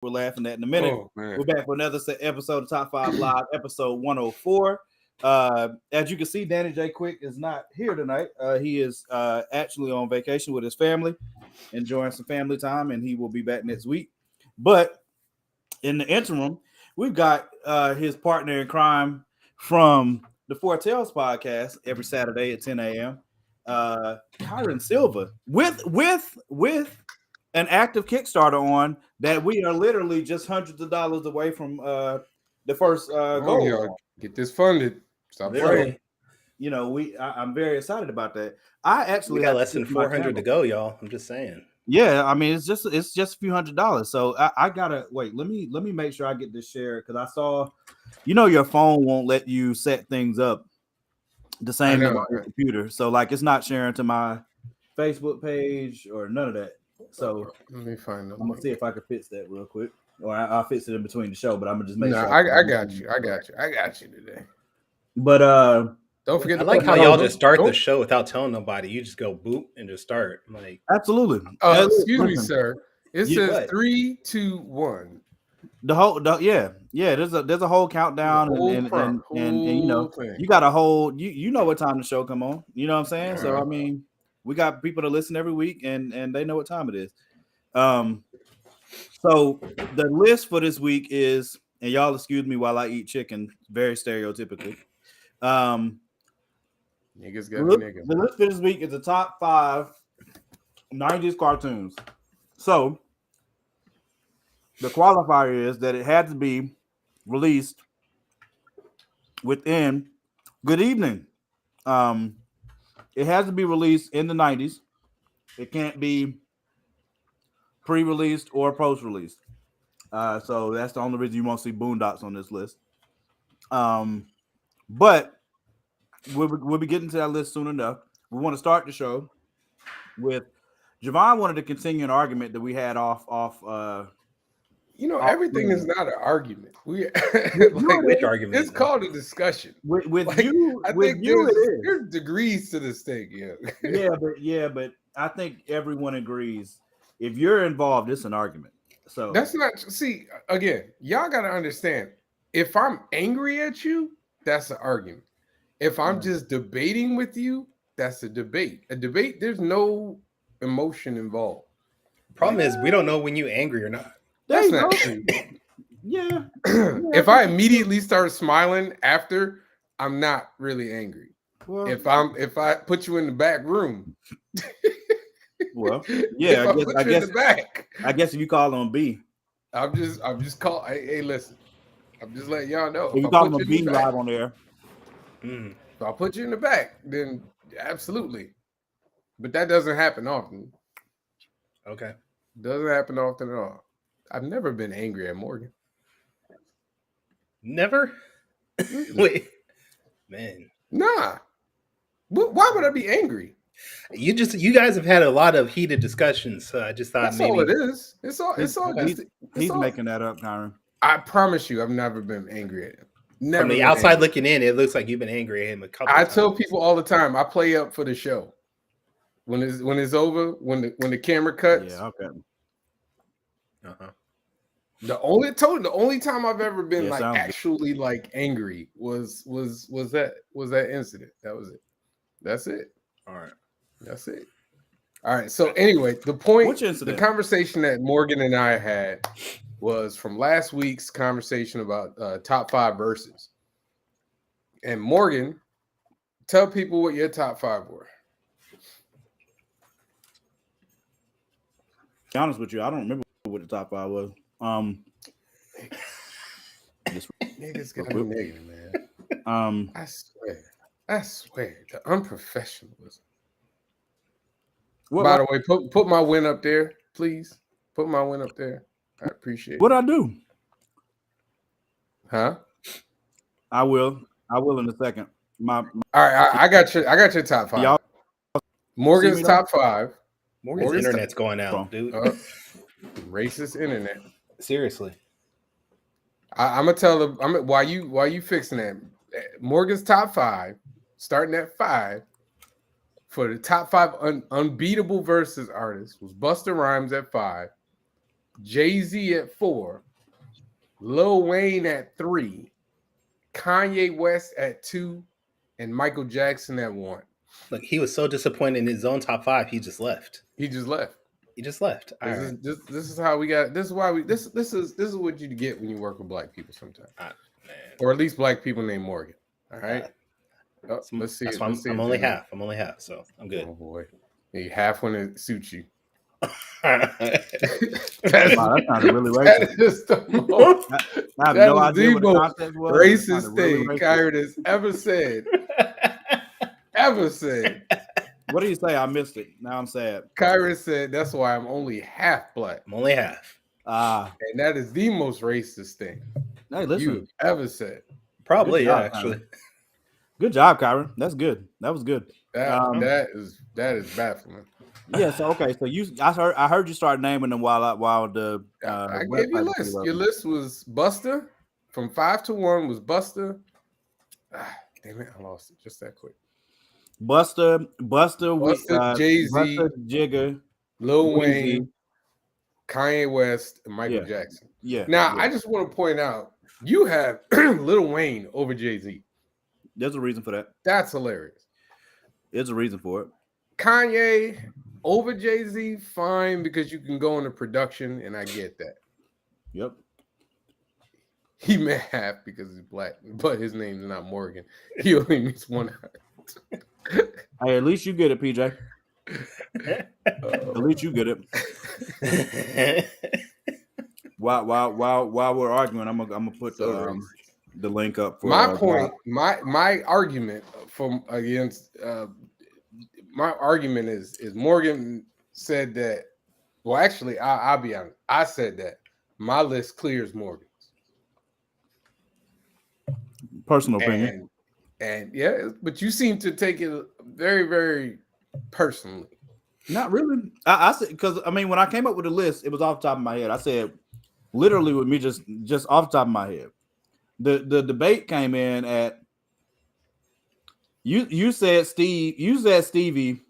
we're laughing at in a minute. Oh, man. We're back for another episode of Top 5 Live, episode 104. As you can see, Danny J. Quick is not here tonight. He is actually on vacation with his family, enjoying some family time, and he will be back next week. But in the interim, we've got his partner in crime from the Foretels podcast every Saturday at 10 a.m. Kyrun Silva with an active Kickstarter on that we are literally just hundreds of dollars away from the first goal. Get this funded. Stop praying. You know, I'm very excited about that. I actually got less than 400 to go, y'all. I'm just saying. Yeah, I mean it's just a few $100s. So I gotta wait. Let me make sure I get this shared because I saw, your phone won't let you set things up the same as on your computer. So like it's not sharing to my Facebook page or none of that. So let me find them. I'm gonna see if I can fix that real quick, or I'll fix it in between the show. But I'm gonna just make sure. I got you. I got you today. But don't forget. I like how y'all just start the show without telling nobody. You just go boop and just start. Like absolutely. Excuse me, sir. It says 3, 2, 1. The whole yeah. There's a whole countdown and you got a whole you know what time the show come on. You know what I'm saying? So I mean. We got people to listen every week, and they know what time it is. So the list for this week is, and y'all excuse me while I eat chicken, very stereotypically. Niggas got niggas. The list for this week is the top 5 90s cartoons. So the qualifier is that it had to be released within. Good evening. It has to be released in the 90s. It can't be pre-released or post-released. So that's the only reason you won't see Boondocks on this list. But we'll be getting to that list soon enough. We want to start the show with Javon wanted to continue an argument that we had off everything is not an argument. Which argument? It's called a discussion. With you, there's degrees to this thing. But I think everyone agrees. If you're involved, it's an argument. So that's not. See, again, y'all got to understand. If I'm angry at you, that's an argument. If I'm just debating with you, that's a debate. A debate, there's no emotion involved. Problem is, we don't know when you're angry or not. That's not true. Yeah. If I immediately start smiling after, I'm not really angry. Well, if I put you in the back room. Well, yeah, I guess in the back. I guess if you call on B. I'm just call. Hey, listen. I'm just letting y'all know. If you call on B live on there. If I put you in the back, then absolutely. But that doesn't happen often. Okay. Doesn't happen often at all. I've never been angry at Morgan. Never? Wait. Man. Nah. Why would I be angry? You guys have had a lot of heated discussions, so I just thought that's maybe all it is. It's all he's making that up, Karen. I promise you, I've never been angry at him. Never. From the outside looking in, it looks like you've been angry at him a couple times. I tell people all the time, I play up for the show. When it's over, when the camera cuts. Yeah, okay. The only time I've ever been actually angry was that incident. That was it. That's it. All right. That's it. All right. So anyway, the conversation that Morgan and I had was from last week's conversation about top 5 verses. And Morgan, tell people what your top 5 were. To be honest with you, I don't remember what the top 5 was. Niggas gotta be negative, man. I swear, the unprofessionalism. By the way, put my win up there, please. Put my win up there. I appreciate it. What I do? Huh? I will in a second. All right, I got your top 5. Y'all Morgan's top 5. Morgan's internet's going out, dude. Racist internet. Seriously. I'm gonna tell them. Why you fixing that? Morgan's top 5, starting at 5, for the top 5 unbeatable versus artists was Busta Rhymes at 5, Jay-Z at 4, Lil Wayne at 3, Kanye West at 2, and Michael Jackson at 1. Look, he was so disappointed in his own top 5. He just left. He just left. This is how we got. This is why we. This is what you get when you work with black people sometimes, or at least black people named Morgan. All right. Let's see. I'm only half. So I'm good. Oh boy, you half when it suits you. That sounded really racist. I have no idea what the context was. Racist thing Kyrun has ever said. What did you say? I missed it. Now I'm sad. Kyrun said that's why I'm only half black. I'm only half. And that is the most racist thing you've ever said. Probably, actually. Good job, Kyrun. That's good. That was good. That is baffling. Yeah. So okay. So I heard you start naming them while the I gave you a list. Your list was Busta. From 5 to 1 was Busta. Damn it, I lost it just that quick. Busta, Jay-Z, Busta, Jigga, Lil Wayne, Kanye West, and Michael Jackson. Yeah. Now, I just want to point out, you have Lil Wayne over Jay-Z. There's a reason for that. That's hilarious. There's a reason for it. Kanye over Jay-Z, fine, because you can go into production, and I get that. Yep. He may have because he's black, but his name's not Morgan. He only needs one. Hey, at least you get it, PJ. At least you get it. While we're arguing, I'm gonna put the link up for my point. My argument from against my argument is Morgan said that. Well, actually, I'll be honest. I said that my list clears Morgan's. Personal opinion. And yeah, but you seem to take it very, very personally. Not really. I said because when I came up with the list, it was off the top of my head. I said literally with me just off the top of my head. The debate came in at you said Stevie,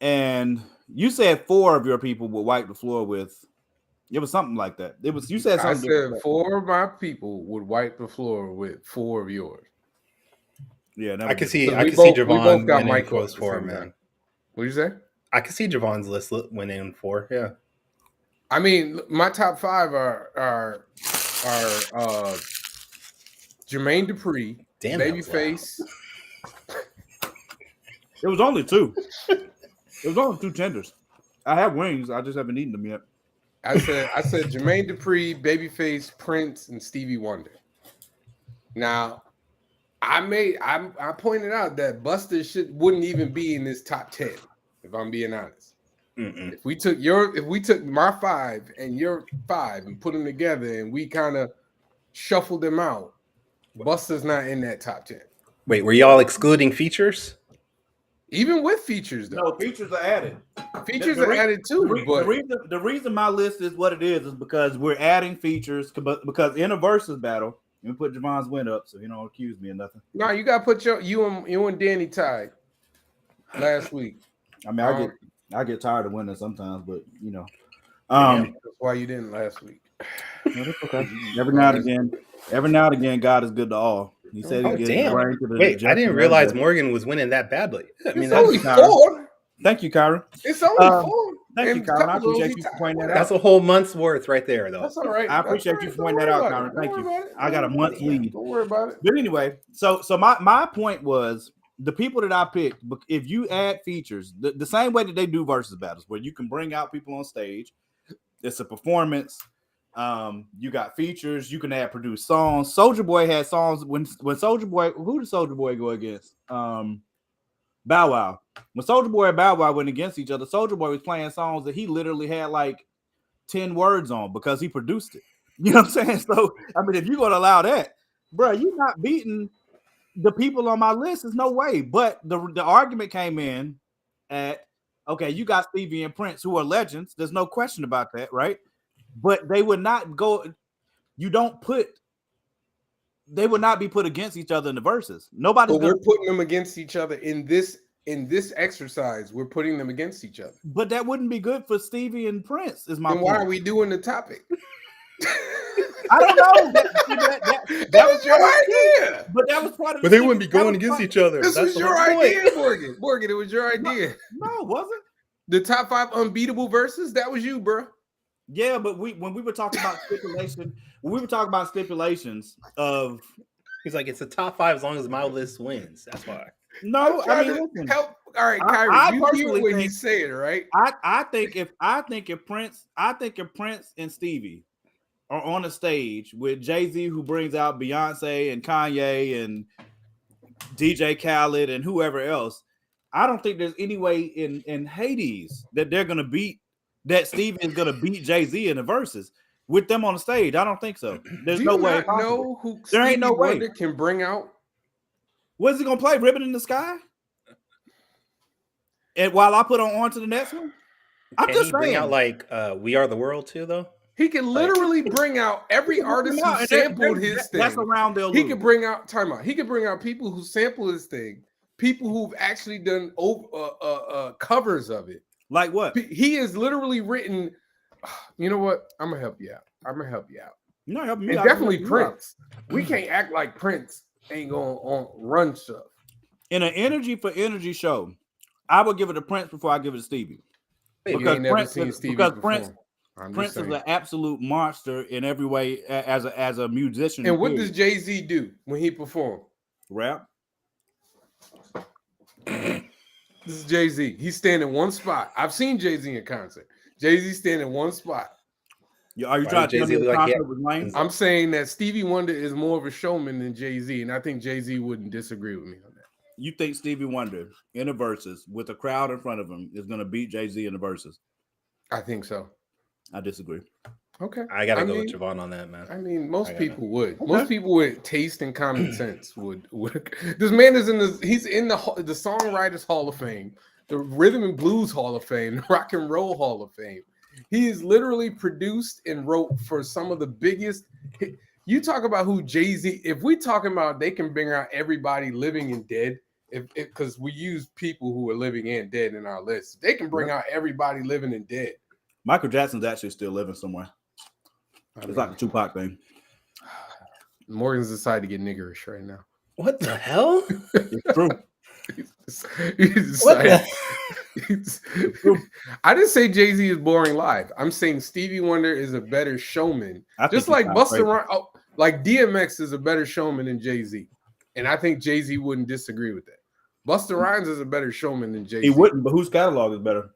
and you said 4 of your people would wipe the floor with. It was something like that. It was you said something. I said 4 of my people would wipe the floor with 4 of yours. Yeah, I can see Javon winning close 4, man. What do you say? I can see Javon's list winning 4. Yeah. I mean, my top 5 are Jermaine Dupri, Babyface. It was only 2. It was only 2 tenders. I have wings. I just haven't eaten them yet. I said Jermaine Dupri, Babyface, Prince, and Stevie Wonder. Now, I pointed out that Busta wouldn't even be in this top 10, if I'm being honest. Mm-mm. If we took my 5 and your 5 and put them together and we kind of shuffled them out, Busta's not in that top 10. Wait, were y'all excluding features? Even with features, though. No, features are added. Features are added too. The reason my list is what it is because we're adding features. Because in a versus battle, you put Javon's win up, so you don't accuse me of nothing. No, you got to put you and Danny tied last week. I get tired of winning sometimes, but that's why you didn't last week. Okay. Every now and again, God is good to all. He said, "Wait, I didn't realize Morgan was winning that badly." It's only 4. Thank you, Kyrun. It's only 4. Thank you, Kyrun. I appreciate you for pointing that out. That's a whole month's worth right there, though. That's all right. I appreciate you for pointing that out, Kyrun. Thank you. I got a month's lead. Don't worry about it. But anyway, so my point was the people that I picked. If you add features, the same way that they do versus battles, where you can bring out people on stage, it's a performance. You got features. You can add produced songs. Soulja Boy had songs when Soulja Boy. Who did Soulja Boy go against? Bow Wow. When Soulja Boy and Bow Wow went against each other, Soulja Boy was playing songs that he literally had like 10 words on because he produced it. You know what I'm saying? So if you're gonna allow that, bro, you're not beating the people on my list. There's no way. But the argument came in at okay, you got Stevie and Prince who are legends. There's no question about that, right? But they would not go. They would not be put against each other in the verses. Nobody's. But we're putting them against each other in this in this exercise, we're putting them against each other. But that wouldn't be good for Stevie and Prince. Is my then point. Why are we doing the topic? I don't know. That was your idea. But that was part of. But they wouldn't be going against each other. This was your idea, Morgan. Morgan, it was your idea. No, it wasn't. The top 5 unbeatable verses. That was you, bro. Yeah, but when we were talking about stipulations of, he's like, it's the top 5 as long as my list wins. That's why. No, I mean, listen, help. All right, Kyrun, you hear what he's saying, right? I think if Prince and Stevie are on a stage with Jay-Z, who brings out Beyonce and Kanye and DJ Khaled and whoever else, I don't think there's any way in Hades that they're gonna beat that Stevie is gonna beat Jay-Z in the verses with them on the stage. I don't think so. There's no way. Know who there ain't no way Wonder can bring out. What is he gonna play? Ribbon in the Sky? And while I put on to the next one, I'm just saying. Bring out like We Are the World too, though. He can literally bring out every artist who sampled his thing. That's around there. He can bring out timeout. He can bring out people who sample his thing, people who've actually done covers of it. Like what? He has literally written. You know what? I'm gonna help you out. You're not helping me out. Definitely Prince. We can't act like Prince ain't gonna run stuff. In an energy for energy show, I would give it to Prince before I give it to Stevie. Because Prince is an absolute monster in every way as a musician. And what does Jay-Z do when he performs? Rap. This is Jay-Z. He's standing in one spot. I've seen Jay-Z in concert. Jay-Z standing in one spot. Are you trying to tell me the concert was lame? I'm saying that Stevie Wonder is more of a showman than Jay-Z, and I think Jay-Z wouldn't disagree with me on that. You think Stevie Wonder in the verses with a crowd in front of him is going to beat Jay-Z in the verses? I think so. I disagree. Okay. I got to go with Javon on that, man. I mean, most people would. Okay. Most people with taste and common sense would. This man is he's in the Songwriters Hall of Fame, the Rhythm and Blues Hall of Fame, the Rock and Roll Hall of Fame. He is literally produced and wrote for some of the biggest. You talk about who Jay-Z, if we talking about they can bring out everybody living and dead, because we use people who are living and dead in our list, they can bring out everybody living and dead. Michael Jackson's actually still living somewhere. It's like a Tupac thing. Morgan's decided to get niggerish right now. What the hell? It's true. I didn't say Jay-Z is boring live. I'm saying Stevie Wonder is a better showman. Just like Busta Rhymes, like DMX is a better showman than Jay-Z. And I think Jay-Z wouldn't disagree with that. Busta Rhymes is a better showman than Jay-Z. He wouldn't, but whose catalog is better?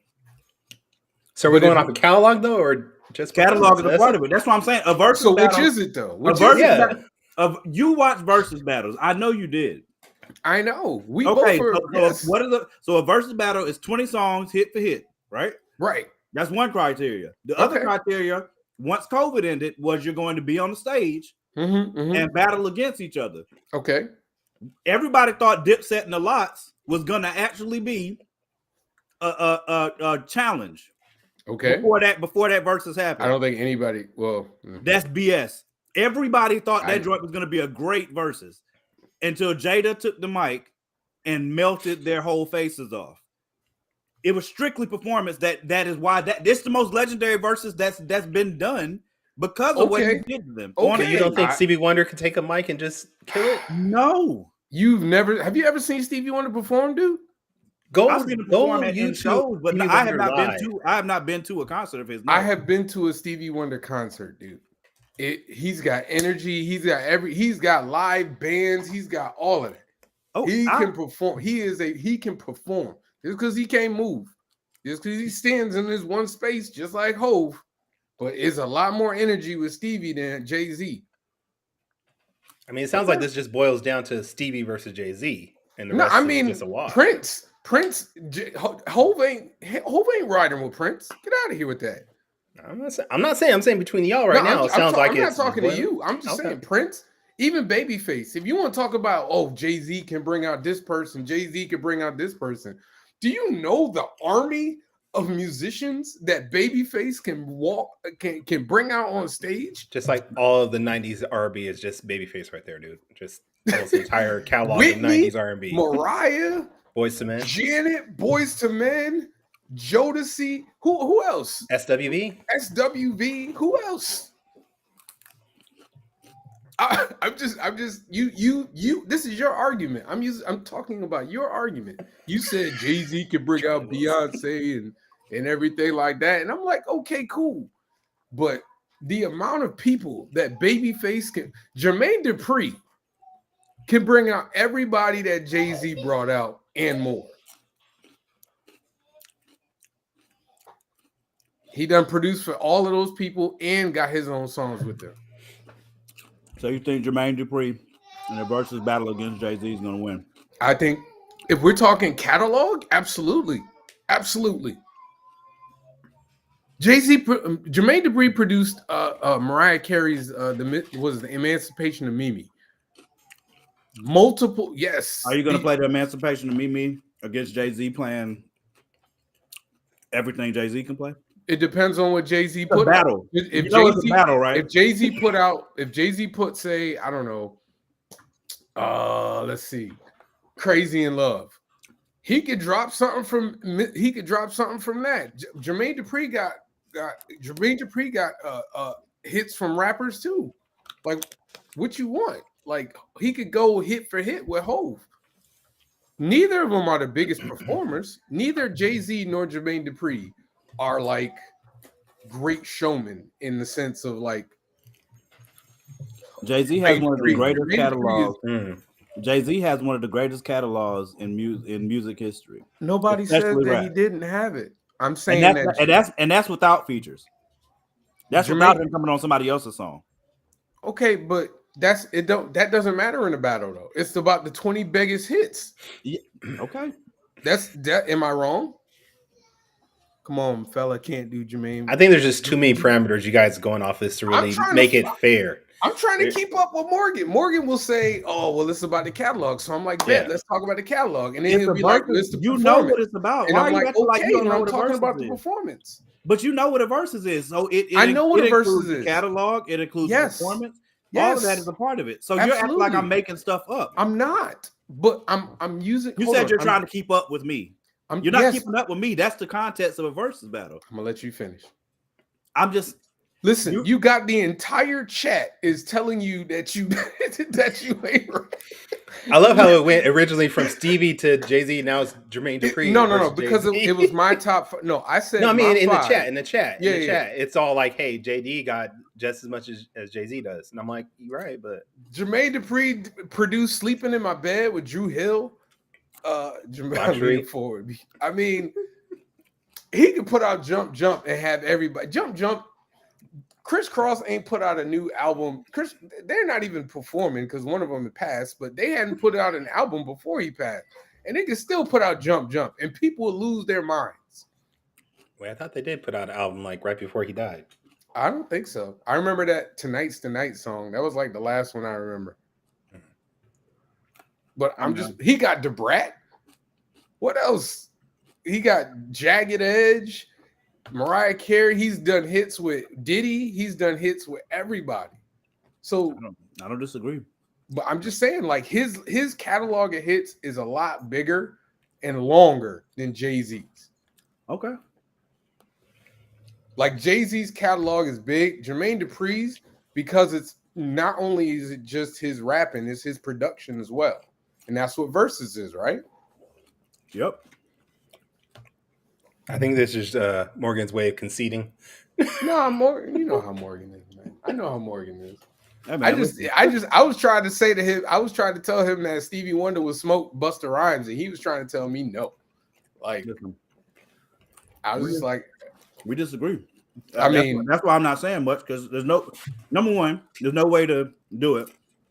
So we're going off a catalog though, or just catalog is a part of it? That's what I'm saying. A versus so battle, which is it though? You watch versus battles. I know you did. I know. We okay. Yes. So a versus battle is 20 songs hit for hit, right? Right. That's one criteria. The other criteria, once COVID ended, was you're going to be on the stage and battle against each other. Okay. Everybody thought Dipset and the Lots was going to actually be a challenge. Okay. Before that versus happened. I don't think anybody. Well, that's BS. Everybody thought that joint was going to be a great versus until Jada took the mic and melted their whole faces off. It was strictly performance. That is why this is the most legendary versus that's been done because of what he did to them. Okay. You don't think Stevie Wonder could take a mic and just kill it? No. Have you ever seen Stevie Wonder perform, dude? I've seen him perform at shows, but I have not been to a concert of his. No. I have been to a Stevie Wonder concert, dude. He's got energy. He's got live bands. He's got all of it. He can perform. He can perform. Just because he can't move, just because he stands in this one space, just like Hove. But it's a lot more energy with Stevie than Jay-Z. I mean, it sounds like this just boils down to Stevie versus Jay-Z, and the rest is just a wash. Prince, Hove ain't riding with Prince. Get out of here with that. I'm not saying. I'm saying between y'all right now. I'm not talking to you. I'm just saying Prince, even Babyface. If you want to talk about, Jay-Z can bring out this person, Jay-Z can bring out this person. Do you know the army of musicians that Babyface can bring out on stage? Just like all of the 90s R&B is just Babyface right there, dude. Just the entire catalog of 90s R&B. Mariah, Boyz II Men. Janet, Boyz II Men, Jodeci. Who else? SWV. SWV. Who else? I'm just you. This is your argument. I'm talking about your argument. You said Jay-Z could bring out Beyonce and everything like that, and I'm like, okay, cool. But the amount of people that Babyface can, Jermaine Dupri can bring out everybody that Jay-Z brought out and more. He done produced for all of those people and got his own songs with them. So you think Jermaine Dupri in a versus battle against Jay-Z is going to win? I think if we're talking catalog, absolutely. Absolutely. Jermaine Dupri produced Mariah Carey's the Emancipation of Mimi. Multiple, yes. Are you going to play the Emancipation of Mimi against Jay-Z playing everything Jay-Z can play? It depends on what Jay-Z put battle. If it's a battle, right? If Jay-Z put, say, I don't know, let's see, Crazy in Love, he could drop something from that. Jermaine Dupri got hits from rappers too. Like, what you want? Like, he could go hit for hit with Hove. Neither of them are the biggest performers. Neither Jay-Z nor Jermaine Dupri are like great showmen in the sense of like Jay-Z has one of the greatest catalogs. Jay-Z has one of the greatest catalogs in music history. Nobody said that he didn't have it. I'm saying and that's without features. That's without him coming on somebody else's song. Okay, but that doesn't matter in a battle though. It's about the 20 biggest hits. Yeah. Okay. Am I wrong? Come on, fella, can't do Jermaine. I think there's just too many parameters you guys going off this to really make it fair. I'm trying to keep up with Morgan. Morgan will say, "Oh, well, it's about the catalog." So I'm like, "Bet, let's talk about the catalog." And then he'll be like, "It's the performance." You know what it's about. And I'm like, "Okay," and I'm talking about the performance. But you know what a Verzuz is. So I know what a Verzuz is. Catalog. It includes performance. All of that is a part of it. So you're acting like I'm making stuff up. I'm not. But I'm using. You said you're trying to keep up with me. You're not keeping up with me. That's the context of a Verzuz battle. I'm gonna let you finish. I'm just listen. You got the entire chat is telling you that you ain't right. I love how it went originally from Stevie to Jay-Z. Now it's Jermaine Dupri. No, because it was my top. No, I said. No, I mean in the chat. Yeah. It's all like, hey, JD got just as much as Jay-Z does, and I'm like, you're right, but Jermaine Dupri produced "Sleeping in My Bed" with Drew Hill. Forward. I mean, he could put out Jump and have everybody Jump. Chris Cross ain't put out a new album. They're not even performing because one of them had passed, but they hadn't put out an album before he passed, and they could still put out Jump, and people would lose their minds. Wait, I thought they did put out an album like right before he died. I don't think so. I remember that "Tonight's the Night" song. That was like the last one I remember. But he got Debrat. What else? He got Jagged Edge, Mariah Carey. He's done hits with Diddy. He's done hits with everybody. So I don't disagree. But I'm just saying, like his catalog of hits is a lot bigger and longer than Jay-Z's. Okay. Like Jay-Z's catalog is big. Jermaine Dupri's, because it's not only is it just his rapping, it's his production as well. And that's what Verzuz is, right? Yep. I think this is Morgan's way of conceding. No, Morgan. You know how Morgan is, man. I know how Morgan is. I was trying to say to him, I was trying to tell him that Stevie Wonder would smoke Busta Rhymes, and he was trying to tell me no. Like, I was just like, we disagree. I mean, that's why I'm not saying much, because there's no number one, there's no way to do it.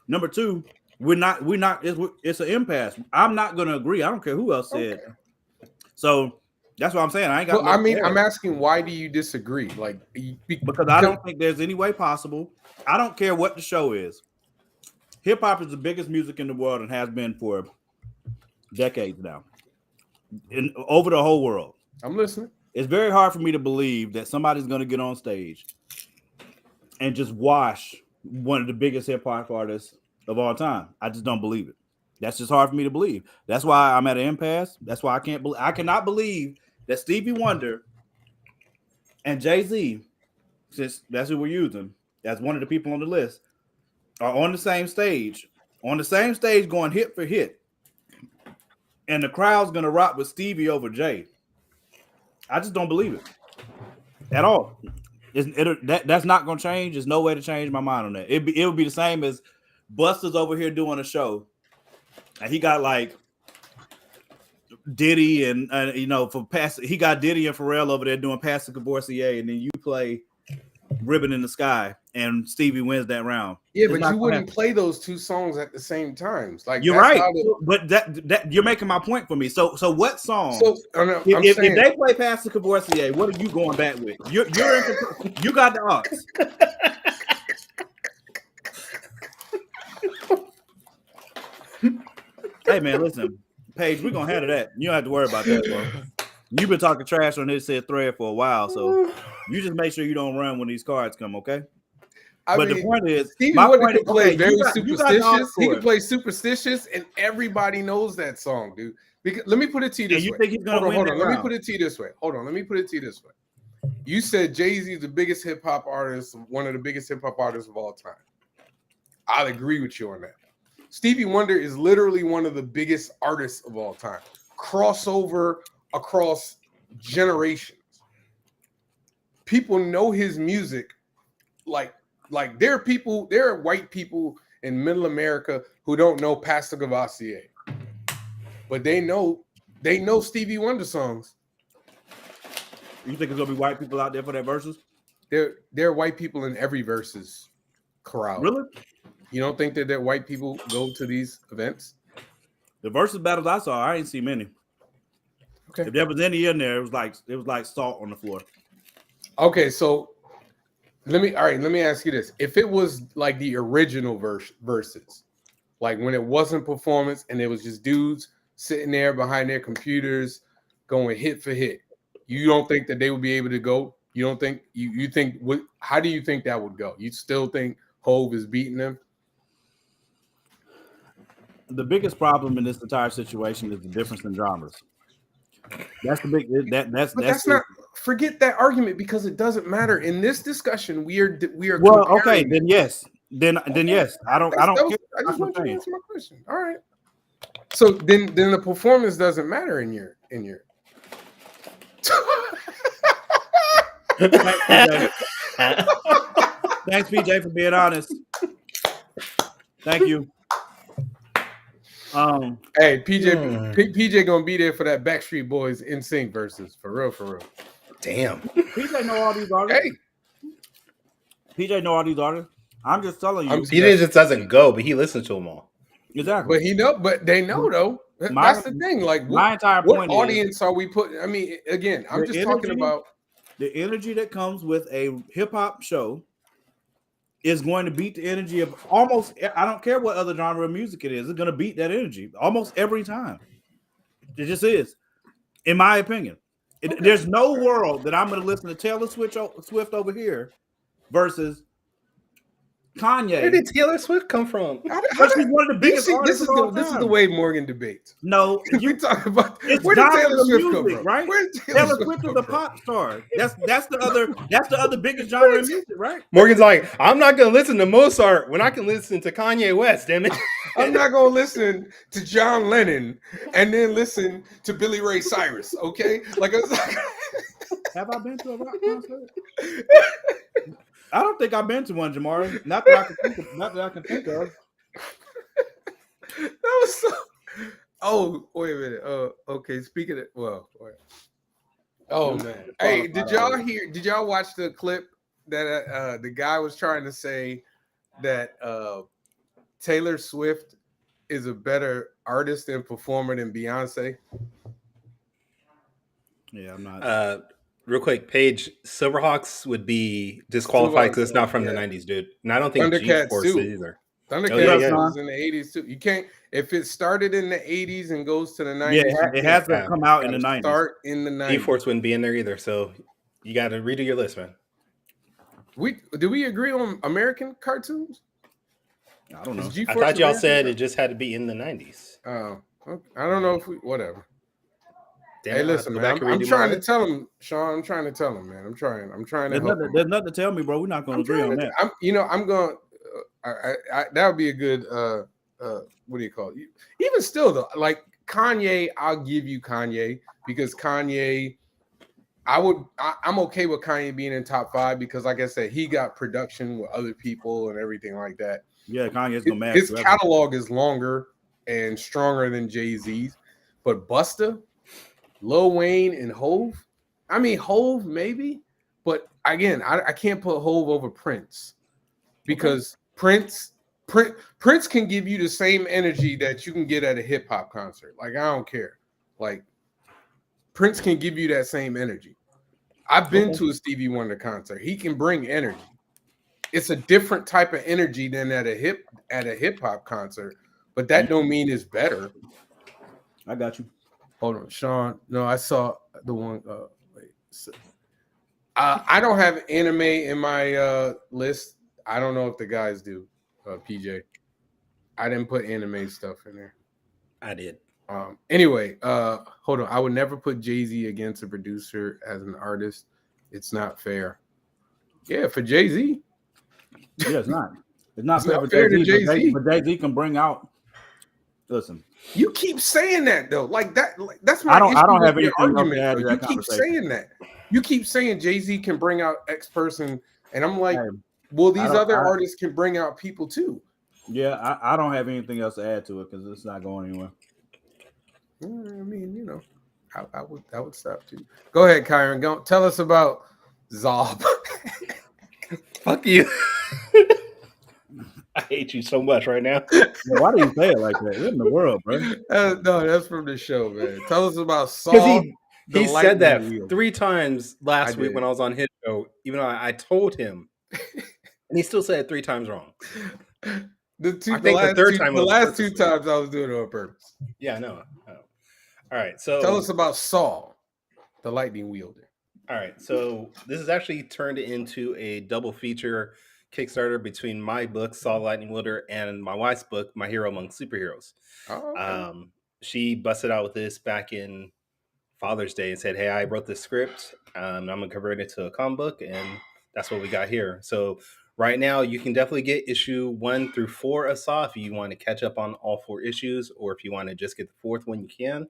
Number two, it's an impasse. I'm not gonna agree. I don't care who else said. Okay. So that's what I'm saying. I ain't got. Well, I mean, I'm asking, why do you disagree? Like, because I don't think there's any way possible. I don't care what the show is. Hip hop is the biggest music in the world and has been for decades now, over the whole world. I'm listening. It's very hard for me to believe that somebody's going to get on stage and just wash one of the biggest hip hop artists of all time. I just don't believe it. That's just hard for me to believe. That's why I'm at an impasse. That's why I cannot believe that Stevie Wonder and Jay-Z, since that's who we're using, as one of the people on the list, are on the same stage going hit for hit. And the crowd's going to rock with Stevie over Jay. I just don't believe it at all. That's not going to change. There's no way to change my mind on that. It would be the same as Busta's over here doing a show. And he got like Diddy and he got Diddy and Pharrell over there doing Pastor Cavoursier, and then you play Ribbon in the Sky, and Stevie wins that round. Yeah, but you wouldn't play those two songs at the same times. Like you're right, but that you're making my point for me. So what song? So if they play Pastor Cavoursier, what are you going back with? You got the odds. Hey man, listen, Paige, we're gonna handle that. You don't have to worry about that, bro. You've been talking trash on this said thread for a while, so you just make sure you don't run when these cards come, okay? The point is, Stevie Wonder can play very superstitious. He can play superstitious, and everybody knows that song, dude. Because, let me put it to you this way. Think he's gonna win? Hold on. Let me put it to you this way. You said Jay-Z is the biggest hip hop artist, one of the biggest hip hop artists of all time. I'll agree with you on that. Stevie Wonder is literally one of the biggest artists of all time. Crossover across generations. People know his music like there are white people in middle America who don't know Pastor Cavoursier. But they know Stevie Wonder songs. You think there's gonna be white people out there for that Verzuz? There are white people in every Verzuz crowd. Really? You don't think that white people go to these events? The Verzuz battles I saw, I ain't see many. Okay. If there was any in there, it was like salt on the floor. Okay, so let me ask you this. If it was like the original Verzuz, like when it wasn't performance and it was just dudes sitting there behind their computers going hit for hit, you don't think that they would be able to go? You don't think you think how do you think that would go? You still think Hove is beating them? The biggest problem in this entire situation is the difference in genres. That's the big that's not forget that argument because it doesn't matter in this discussion. We are well okay then yes then yes I don't I just want you to answer my question. All right, so then the performance doesn't matter in your Thanks PJ for being honest. Thank you. Hey, PJ gonna be there for that Backstreet Boys NSYNC Verzuz for real. Damn. PJ know all these artists. Hey, PJ know all these artists. I'm just telling you. PJ just doesn't go, but he listens to them all. Exactly. But they know though. That's the thing. Like my entire point what audience are we putting? I mean, again, I'm just talking about the energy that comes with a hip hop show. Is going to beat the energy of almost, I don't care what other genre of music it is, it's going to beat that energy almost every time. It just is, in my opinion. There's no world that I'm going to listen to Taylor Swift over here versus Kanye. Where did Taylor Swift come from? She's one of the biggest artists of all time. This is the way Morgan debates. No, you talk about where did Taylor Swift come from? Right? Taylor Swift is a pop star. That's the other biggest genre of music, right? Morgan's like, I'm not gonna listen to Mozart when I can listen to Kanye West. Damn it! I'm not gonna listen to John Lennon and then listen to Billy Ray Cyrus. Okay, have I been to a rock concert? I don't think I've been to one, Jamari. Not that I can think of. That was so. Oh, wait a minute. Okay. Speaking of, oh man. Hey, did y'all watch the clip that the guy was trying to say that Taylor Swift is a better artist and performer than Beyonce? Yeah, I'm not. Real quick, Paige, Silverhawks would be disqualified because it's not from the 90s, dude. And I don't think G-Force is either. Thundercats was in the 80s too. You can't, if it started in the 80s and goes to the 90s. Yeah, it has to come out in the 90s. Start in the 90s. G-Force wouldn't be in there either. So you got to redo your list, man. Do we agree on American cartoons? I don't know. I thought y'all said it just had to be in the 90s. Oh, I don't know if whatever. Damn, hey, listen, man. I'm trying to tell him, Sean. I'm trying to tell him, man. I'm trying to help him. There's nothing to tell me, bro. We're not going to agree on that. I'm going. That would be a good. What do you call it? Even still, though, like Kanye, I'll give you Kanye because Kanye. I'm okay with Kanye being in top 5 because, like I said, he got production with other people and everything like that. Yeah, Kanye's gonna match. His catalog is longer and stronger than Jay-Z's, but Busta, Lil Wayne, and Hove. I mean, Hove maybe, but again, I can't put Hove over Prince because Prince can give you the same energy that you can get at a hip hop concert. Like I don't care, like. Prince can give you that same energy. I've been to a Stevie Wonder concert. He can bring energy. It's a different type of energy than at a hip hop concert, but that don't mean it's better. I got you. Hold on, Sean. No, I saw the one. I don't have anime in my list. I don't know if the guys do. PJ, I didn't put anime stuff in there. I did. Anyway, hold on. I would never put Jay-Z against a producer as an artist. It's not fair. Yeah, for Jay-Z. Yeah, it's not. It's not fair to Jay-Z. But Jay-Z can bring out. Listen, you keep saying that though. Like that. That's my. I don't have anything argument. To add to that you keep saying that. You keep saying Jay-Z can bring out X person, and I'm like, well, these other artists can bring out people too. Yeah, I don't have anything else to add to it because it's not going anywhere. I mean, I would stop too. Go ahead, Kyrun. Go tell us about Zob. Fuck you. I hate you so much right now. Why do you say it like that? What in the world, bro? No, that's from the show, man. Tell us about Saul. He said that 3 times last week when I was on his show, even though I told him. And he still said it 3 times wrong. The last two times I was doing it on purpose. Yeah, I know. All right, so tell us about Saul, the lightning wielder. All right, so this is actually turned into a double feature Kickstarter between my book, Saul Lightning Wielder, and my wife's book, My Hero Among Superheroes. Oh, okay. She busted out with this back in Father's Day and said, hey, I wrote this script. I'm going to convert it to a comic book, and that's what we got here. So right now, you can definitely get issue 1 through 4 of Saw if you want to catch up on all 4 issues, or if you want to just get the 4th one, you can.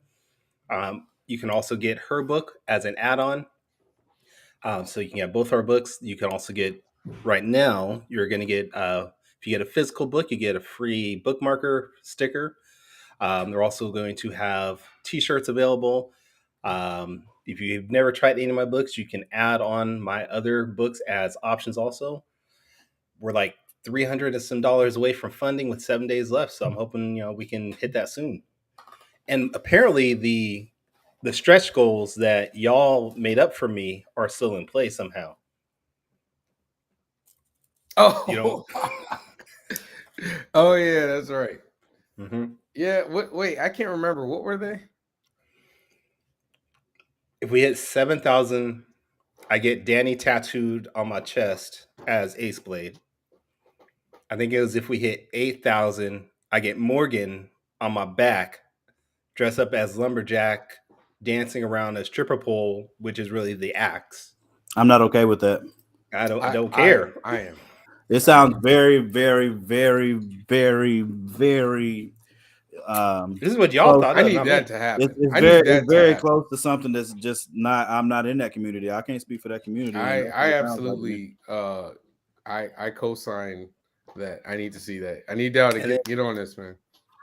You can also get her book as an add-on. So you can get both our books. You can also get, right now, you're going to get, if you get a physical book, you get a free bookmarker sticker. They're also going to have t-shirts available. If you've never tried any of my books, you can add on my other books as options also. We're like $300 and some away from funding with 7 days left. So I'm hoping, we can hit that soon. And apparently the stretch goals that y'all made up for me are still in place somehow. Oh, oh yeah, that's right. Mm-hmm. Yeah, wait, I can't remember. What were they? If we hit 7,000, I get Danny tattooed on my chest as Ace Blade. I think it was if we hit 8,000, I get Morgan on my back, dressed up as Lumberjack, dancing around a stripper pole, which is really the axe. I'm not okay with that. I don't care. I am. It sounds very, very, very, very, very. This is what y'all thought. I need that to happen. It's very close to something that's just not. I'm not in that community. I can't speak for that community. I absolutely. I co-sign that. I need to see that. I need y'all to get on this, man.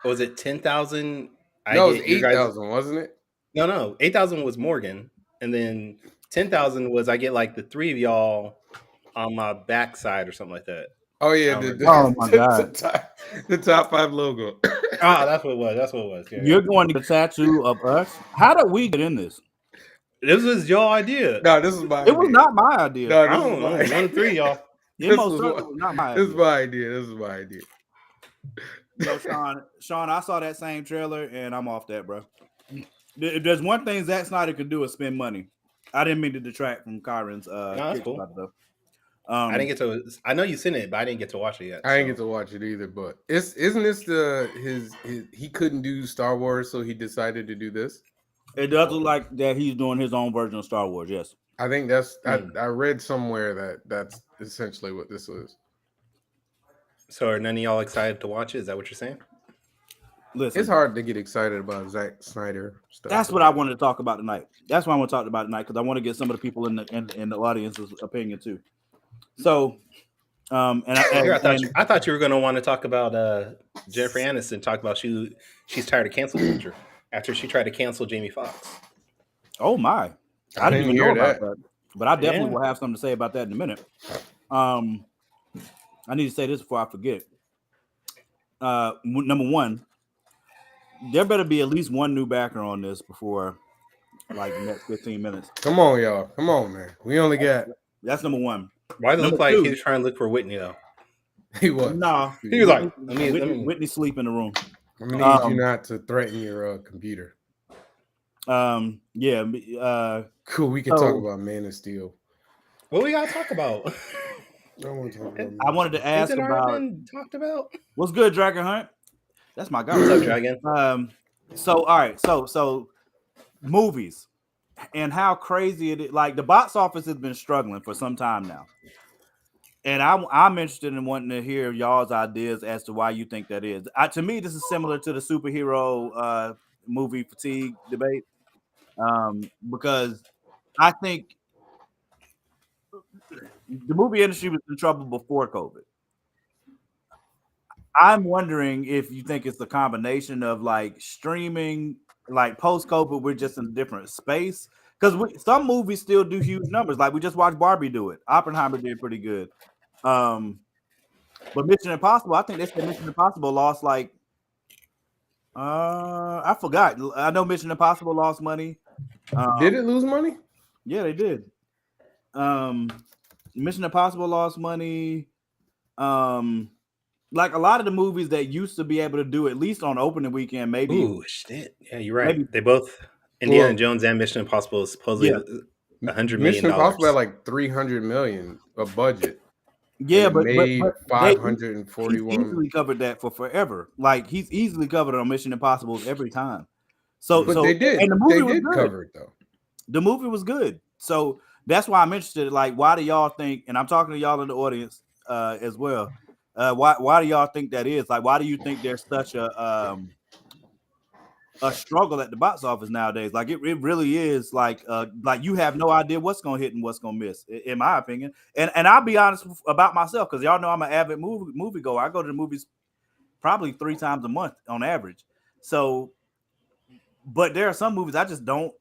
Was it 10,000? No, it was 8,000, wasn't it? No. 8,000 was Morgan, and then 10,000 was I get like the 3 of y'all on my backside or something like that. Oh yeah, oh my god, the top 5 logo. That's what it was. Yeah. You're going to get a tattoo of us? How did we get in this? This was your idea. No, this is my idea. It was not my idea. No, I don't know. 1 of 3 y'all. It most certainly was not my idea. This is my idea. Yo, Sean, I saw that same trailer and I'm off that, bro. If there's one thing Zack Snyder could do is spend money. I didn't mean to detract from Kyrun's that's cool. I didn't get to. I know you seen it, but I didn't get to watch it yet. I didn't get to watch it either. But isn't this his he couldn't do Star Wars, so he decided to do this? It does look like that he's doing his own version of Star Wars. Yes, I think that's. I read somewhere that's essentially what this is. So are none of y'all excited to watch it? Is that what you're saying? Listen, it's hard to get excited about Zack Snyder stuff. That's what I wanted to talk about tonight. That's why I want to talk about tonight, because I want to get some of the people in the audience's opinion too. So, I thought you were going to want to talk about Jennifer Aniston. Talk about she's tired of cancel culture after she tried to cancel Jamie Foxx. Oh my! I didn't even know about that, but I definitely will have something to say about that in a minute. I need to say this before I forget. Number one, there better be at least one new backer on this before like the next 15 minutes. Come on, y'all. Come on, man. We only got. That's number one. Why does it look like he was trying to look for Whitney though? He was. No, he was like, Whitney sleep in the room. I need you not to threaten your computer. Yeah. Cool. We can talk about Man of Steel. What we gotta talk about? I wanted to ask about. Talked about. What's good, Dragon Hunt? That's my guy. What's up, Dragon? So all right. So movies and how crazy it is. Like the box office has been struggling for some time now. And I'm interested in wanting to hear y'all's ideas as to why you think that is. To me, this is similar to the superhero movie fatigue debate, because I think the movie industry was in trouble before COVID. I'm wondering if you think it's a combination of like streaming, like post-COVID, we're just in a different space. Because some movies still do huge numbers. Like we just watched Barbie do it. Oppenheimer did pretty good. But Mission Impossible, I think they said Mission Impossible lost like I forgot. I know Mission Impossible lost money. Did it lose money? Yeah, they did. Mission Impossible lost money. Like a lot of the movies that used to be able to do at least on opening weekend, maybe. Ooh, shit. Yeah, you're right. Maybe. They both Indiana Jones and Mission Impossible is supposedly $100 million. Mission Impossible had like $300 million a budget. Yeah, but 541. He's easily covered that for forever. Like he's easily covered on Mission Impossible every time. So they did. And the movie they did cover it though. The movie was good. So that's why I'm interested. Like, why do y'all think? And I'm talking to y'all in the audience as well. Why do y'all think that is? Like, why do you think there's such a struggle at the box office nowadays? Like, it really is like you have no idea what's gonna hit and what's gonna miss, in my opinion. And I'll be honest about myself, because y'all know I'm an avid movie goer. I go to the movies probably 3 times a month on average. So, but there are some movies I just don't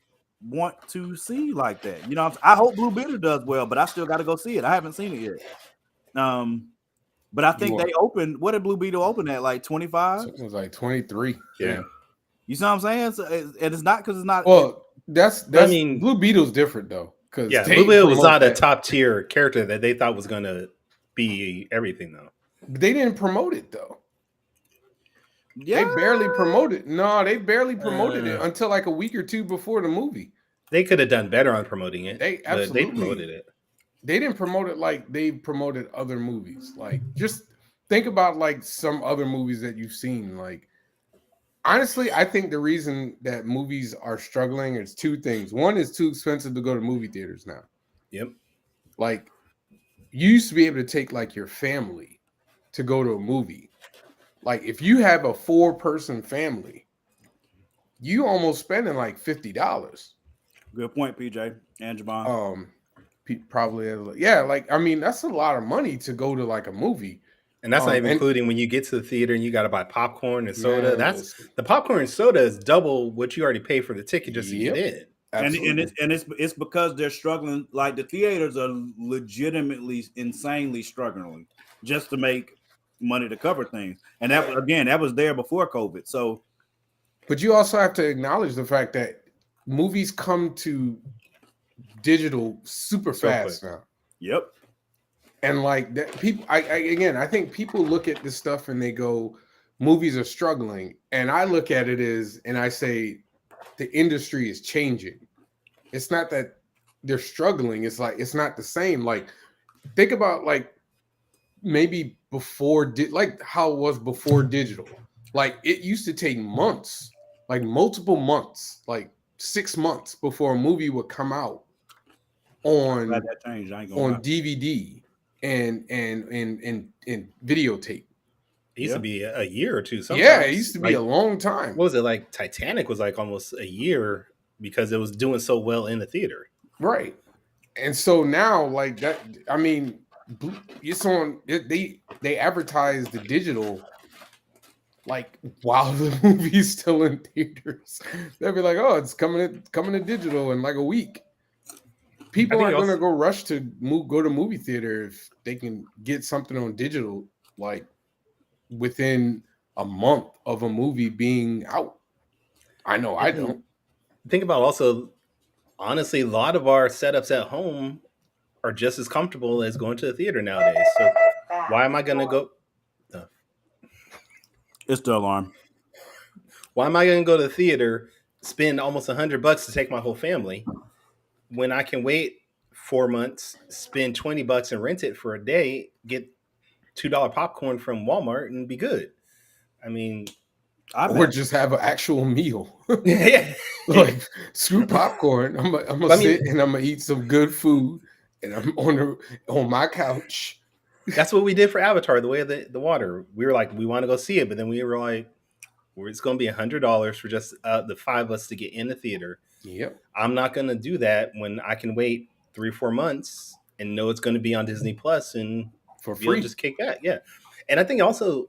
want to see like that. You know, I hope Blue Beetle does well, but I still got to go see it. I haven't seen it yet. But I think they opened. What did Blue Beetle open at? Like 25? It was like 23. Yeah. You see what I'm saying? So, and it's not because it's not. Well, that's. I mean, Blue Beetle's different though. Because Blue Beetle was not a top tier character that they thought was going to be everything though. They didn't promote it though. Yeah. They barely promoted. No, they barely promoted it until like a week or two before the movie. They could have done better on promoting it. They absolutely they promoted it. They didn't promote it like they promoted other movies. Like, just think about like some other movies that you've seen. Like, honestly, I think the reason that movies are struggling is 2 things. One is too expensive to go to movie theaters now. Yep. Like, you used to be able to take like your family to go to a movie. Like, if you have a 4-person family, you almost spending like $50. Good point, PJ and Javon. Probably, yeah. Like, I mean, that's a lot of money to go to like a movie, and that's not even including when you get to the theater and you got to buy popcorn and soda. That's the popcorn and soda is double what you already pay for the ticket just to get in. And it's because they're struggling. Like the theaters are legitimately insanely struggling just to make money to cover things. And that was there before COVID. So, but you also have to acknowledge the fact that movies come to digital super fast now. Yep. And like that, people, I think people look at this stuff and they go, movies are struggling. And I look at it and I say, the industry is changing. It's not that they're struggling. It's like, it's not the same. Like, think about like maybe before, like how it was before digital. Like it used to take months, like multiple months, like 6 months before a movie would come out on that changed. I ain't gonna lie. DVD and videotape. It used to be a year or two. Sometimes. Yeah, it used to be a long time. What was it like? Titanic was like almost a year because it was doing so well in the theater. Right. And so now, like that, I mean, it's on. They advertise the digital like while the movie's still in theaters. They'll be like, "Oh, it's coming to digital in like a week." People aren't going to go rush to go to movie theater if they can get something on digital like within a month of a movie being out. I know I don't. Think about also, honestly, a lot of our setups at home are just as comfortable as going to the theater nowadays. So why am I going to go? It's the alarm. Why am I going to go to the theater, spend almost $100 to take my whole family when I can wait 4 months, spend $20 and rent it for a day, get $2 popcorn from Walmart and be good? I mean, or just have an actual meal. Yeah. Like screw popcorn. I'm gonna sit and I'm gonna eat some good food, and I'm on my couch. That's what we did for Avatar, the Way of the Water. We were like, we want to go see it, but then we were like, it's going to be $100 for just the 5 of us to get in the theater. Yep. I'm not going to do that when I can wait 3 or 4 months and know it's going to be on Disney Plus and for free. Just kick back. Yeah. And I think also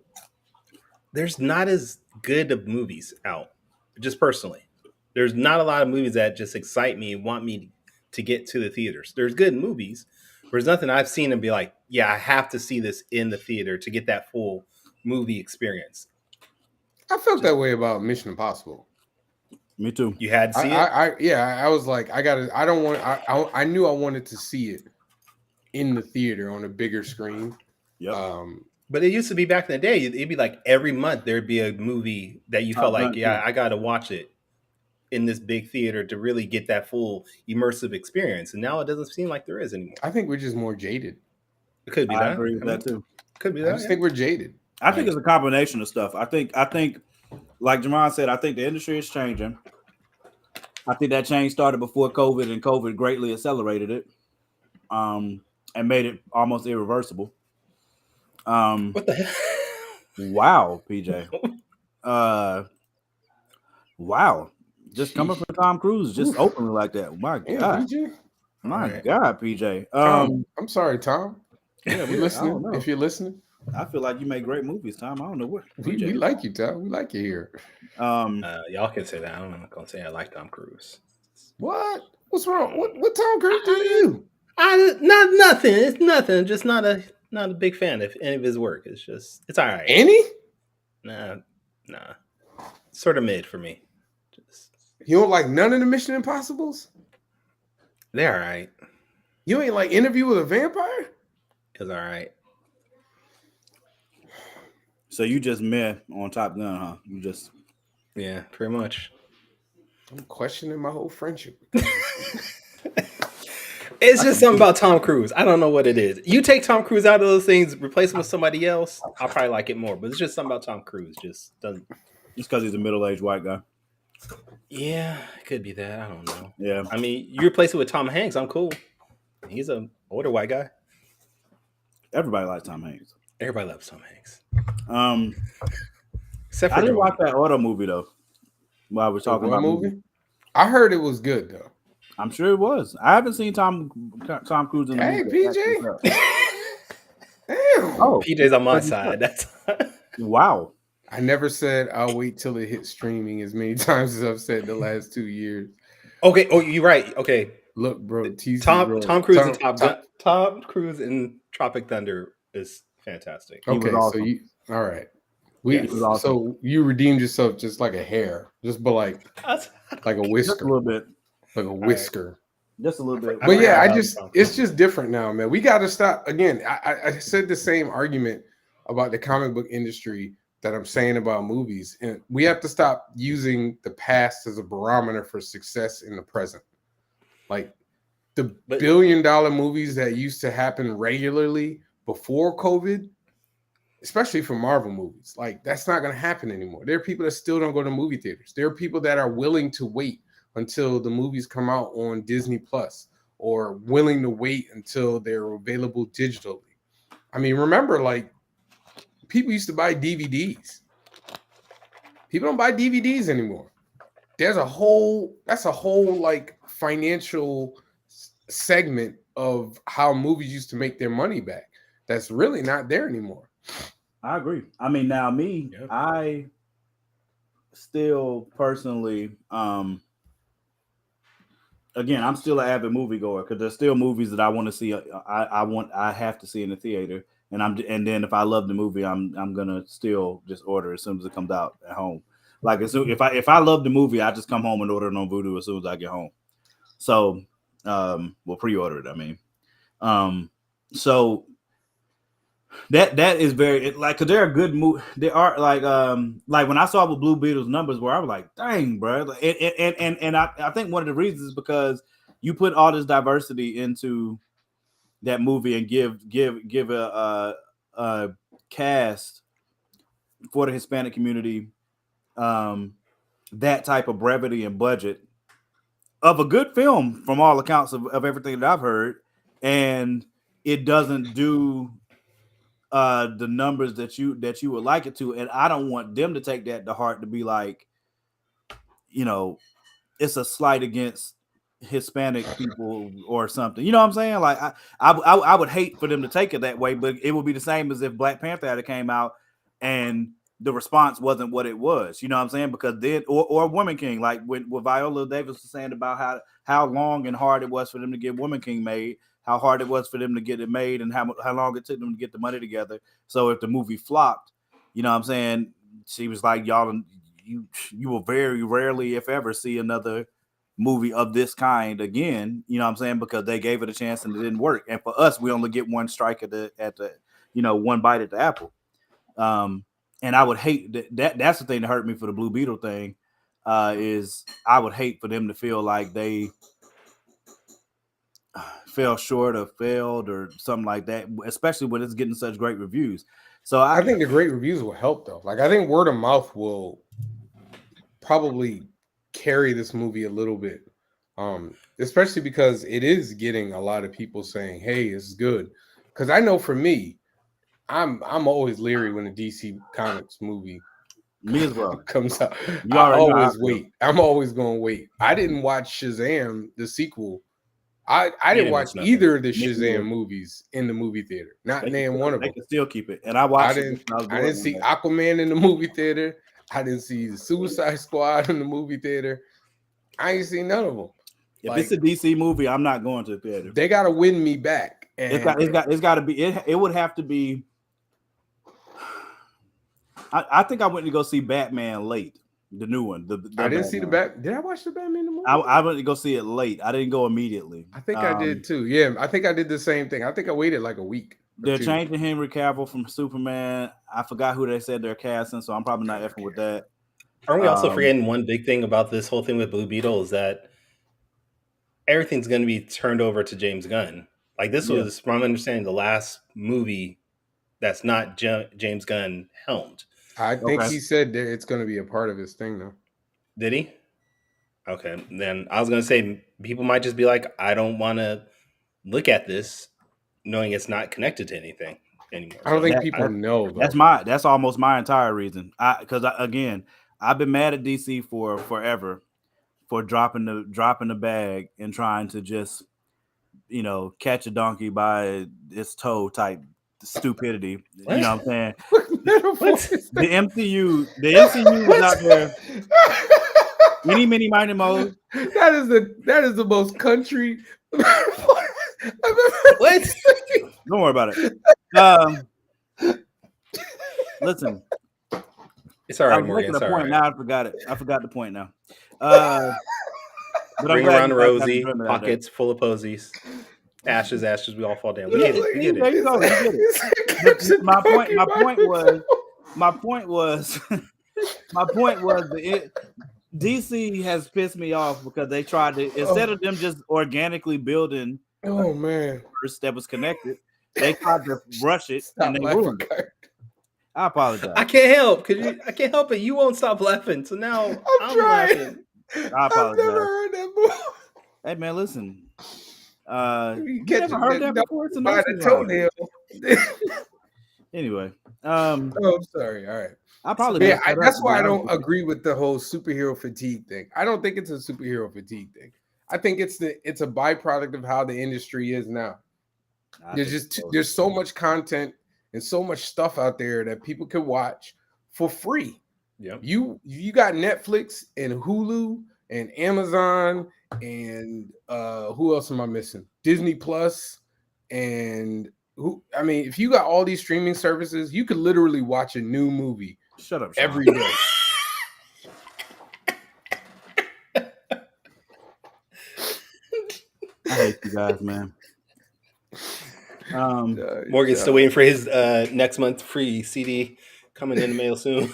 there's not as good of movies out, just personally. There's not a lot of movies that just excite me and want me to get to the theaters. There's good movies, but there's nothing I've seen and be like, yeah, I have to see this in the theater to get that full movie experience. I felt that way about Mission Impossible. Me too. You had to see it? I was like, I knew I wanted to see it in the theater on a bigger screen. Yep. But it used to be back in the day, it'd be like every month there'd be a movie that you felt like, yeah, I got to watch it in this big theater to really get that full immersive experience. And now it doesn't seem like there is anymore. I think we're just more jaded. It could be that. I agree with that too. Could be that. I just think we're jaded. I think it's a combination of stuff. I think, like Jamon said, I think the industry is changing. I think that change started before COVID, and COVID greatly accelerated it, and made it almost irreversible. What the hell? Wow, PJ. Wow. Just coming from Tom Cruise, just openly like that. My God. PJ? My God, PJ. I'm sorry, Tom. Yeah, if you're listening, if you're listening. I feel like you make great movies, Tom. I don't know what. We like you, Tom. We like you here. Y'all can say that. I'm not gonna say I like Tom Cruise. What? What's wrong? What Tom Cruise do to you? Nothing. It's nothing. Just not a big fan of any of his work. It's all right. Any? Nah. Sort of mid for me. You don't like none of the Mission Impossibles? They're all right. You ain't like Interview with a Vampire? It's all right. So you just meh on Top Gun, huh? You just yeah, pretty much. I'm questioning my whole friendship. It's just something about Tom Cruise. I don't know what it is. You take Tom Cruise out of those things, replace him with somebody else, I'll probably like it more. But it's just something about Tom Cruise. Just doesn't. Just because he's a middle-aged white guy. Yeah, it could be that. I don't know. Yeah. I mean, you replace it with Tom Hanks, I'm cool. He's an older white guy. Everybody likes Tom Hanks. Everybody loves Tom Hanks. Except for I didn't watch that auto movie though. While we're talking about movie, I heard it was good though. I'm sure it was. I haven't seen Tom Cruise in the movie. Hey, PJ. Damn. Oh, PJ's on my side. That's wow. I never said I'll wait till it hits streaming as many times as I've said the last 2 years. Okay. Oh, you're right. Okay. Look, bro. Tom Cruise and Tom Cruise in Tropic Thunder is fantastic. Okay, awesome. So you all right. Awesome. So you redeemed yourself just like a hair, just but like a whisker. Just a little bit. Like a whisker. Right. Just a little bit. But yeah, it's just different now, man. We got to stop. Again, I said the same argument about the comic book industry that I'm saying about movies. And we have to stop using the past as a barometer for success in the present. Like the billion-dollar movies that used to happen regularly before COVID, especially for Marvel movies, like that's not going to happen anymore. There are people that still don't go to movie theaters. There are people that are willing to wait until the movies come out on Disney Plus, or willing to wait until they're available digitally. I mean, remember, like, people used to buy DVDs. People don't buy DVDs anymore. That's a whole like financial segment of how movies used to make their money back. That's really not there anymore. I agree. I mean, now me, yeah. I still personally, again, I'm still an avid moviegoer because there's still movies that I want to see. I have to see in the theater, and then if I love the movie, I'm gonna still just order as soon as it comes out at home. Like if I love the movie, I just come home and order it on Vudu as soon as I get home. So, we'll pre-order it. I mean, so that is very like because there are good movies. There are like when I saw what Blue Beetle's numbers were, I was like, dang, bro. And I think one of the reasons is because you put all this diversity into that movie and give a cast for the Hispanic community that type of brevity and budget of a good film from all accounts of everything that I've heard, and it doesn't do the numbers that you would like it to, and I don't want them to take that to heart to be like, you know, it's a slight against Hispanic people or something. You know what I'm saying? Like I would hate for them to take it that way, but it would be the same as if Black Panther had came out and the response wasn't what it was. You know what I'm saying? Because then or Woman King, like what Viola Davis was saying about how long and hard it was for them to get Woman King made. How hard it was for them to get it made and how long it took them to get the money together. So if the movie flopped, you know what I'm saying? She was like, y'all, you will very rarely, if ever, see another movie of this kind again. You know what I'm saying? Because they gave it a chance and it didn't work. And for us, we only get one strike at the one bite at the apple. And I would hate that's the thing that hurt me for the Blue Beetle thing, is I would hate for them to feel like they fell short or failed or something like that, especially when it's getting such great reviews. So I think the great reviews will help though. Like I think word of mouth will probably carry this movie a little bit, especially because it is getting a lot of people saying, "Hey, it's good." Because I know for me, I'm always leery when a DC Comics movie me as well comes out. I always wait. I'm always going to wait. I didn't watch Shazam the sequel. I didn't watch either of the Shazam movies in the movie theater. Not name one of them. They can still keep it. And I watched. I didn't see Aquaman in the movie theater. I didn't see the Suicide Squad in the movie theater. I ain't seen none of them. If it's a DC movie, I'm not going to the theater. They got to win me back. And it's got to be. It would have to be. I think I went to go see Batman late. The new one. I didn't see the Bat. Did I watch the Batman movie? I went to go see it late. I didn't go immediately. I think I did too. Yeah, I think I did the same thing. I think I waited like a week. They're changing Henry Cavill from Superman. I forgot who they said they're casting, so I'm probably not effing with that. Aren't we also forgetting one big thing about this whole thing with Blue Beetle is that everything's going to be turned over to James Gunn. Like this was, from my understanding, the last movie that's not James Gunn helmed. I think he said that it's going to be a part of his thing, though. Did he? Okay. Then I was going to say, people might just be like, I don't want to look at this knowing it's not connected to anything anymore. I don't think people know. Though. That's almost my entire reason. Because again, I've been mad at DC for forever for dropping the bag and trying to just, catch a donkey by its toe type stupidity. What? You know what I'm saying? The MCU was out there. Many, many, mighty mode. That is the most country. What? Don't worry about it. Listen. It's all right, I was Morgan. making a point. Now I forgot it. I forgot the point now. Ring around Rosie, pockets full of posies. Ashes, we all fall down. We get it. There you go. My point was DC has pissed me off because they tried to instead of them just organically building that was connected, they tried to rush it and they ruined it. I apologize. I can't help I can't help it. You won't stop laughing, so now I'm laughing. I apologize. I've never heard that movie. Hey man, listen. You never heard that before? It's a nice toenail. Anyway, I'm sorry. All right. I probably that's why I don't agree with the whole superhero fatigue thing. I don't think it's a superhero fatigue thing. I think it's a byproduct of how the industry is now. There's so much content and so much stuff out there that people can watch for free. Yeah. You got Netflix and Hulu and Amazon and who else am I missing? Disney Plus and if you got all these streaming services, you could literally watch a new movie. Shut up, every day. I hate you guys, man. Morgan's still waiting for his next month free CD coming in the mail soon.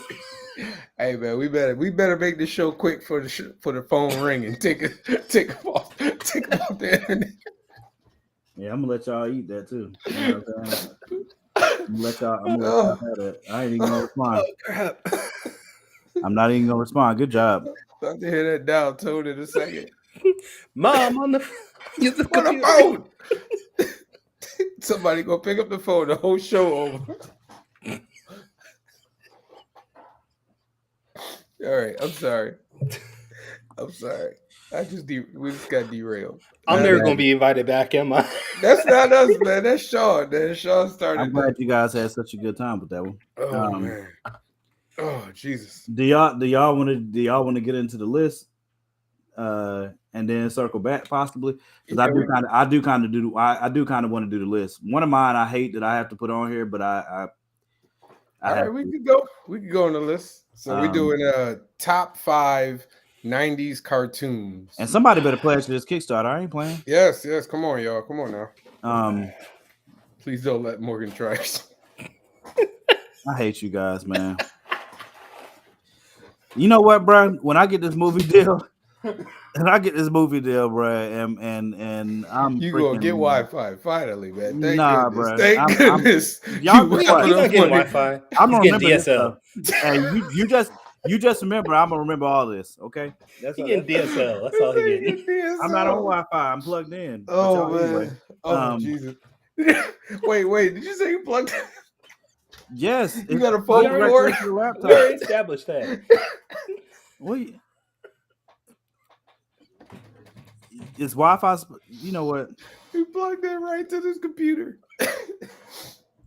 Hey man, we better make this show quick for the phone ring and take them off the internet. Yeah, I'm gonna let y'all eat that too. You know what I'm saying? I'm gonna let y'all have that. I ain't even gonna respond. Oh, crap. I'm not even gonna respond. Good job. About to hear that down tone in a second. Mom on the phone. Somebody go pick up the phone. The whole show over. All right, I'm sorry. We just got derailed. I'm never gonna be invited back, am I? That's not us, man. That's Sean. Sean started. I'm glad you guys had such a good time with that one. Oh man. Oh Jesus. Do y'all want to get into the list, and then circle back possibly? Because I do kind of want to do the list. One of mine I hate that I have to put on here, but all right, we could go on the list. So we're doing top 5 90s cartoons. And somebody better pledge to this Kickstarter. I ain't playing. Yes. Come on, y'all. Come on now. Please don't let Morgan try. I hate you guys, man. You know what, bro? When I get this movie deal, bro, and I'm gonna get Wi-Fi finally, man. Thank goodness. Bro. Thank goodness. Y'all not getting Wi-Fi. I'm gonna remember DSL. Hey, you just remember. I'm gonna remember all this. Okay. That's getting DSL. That's all he getting. I'm not on Wi-Fi. I'm plugged in. Oh man. Anyway. Oh Jesus. Wait. Did you say you plugged in? Yes. You got a phone cord? We already established that. Wait. It's Wi-Fi. You know what? You plugged in right to this computer.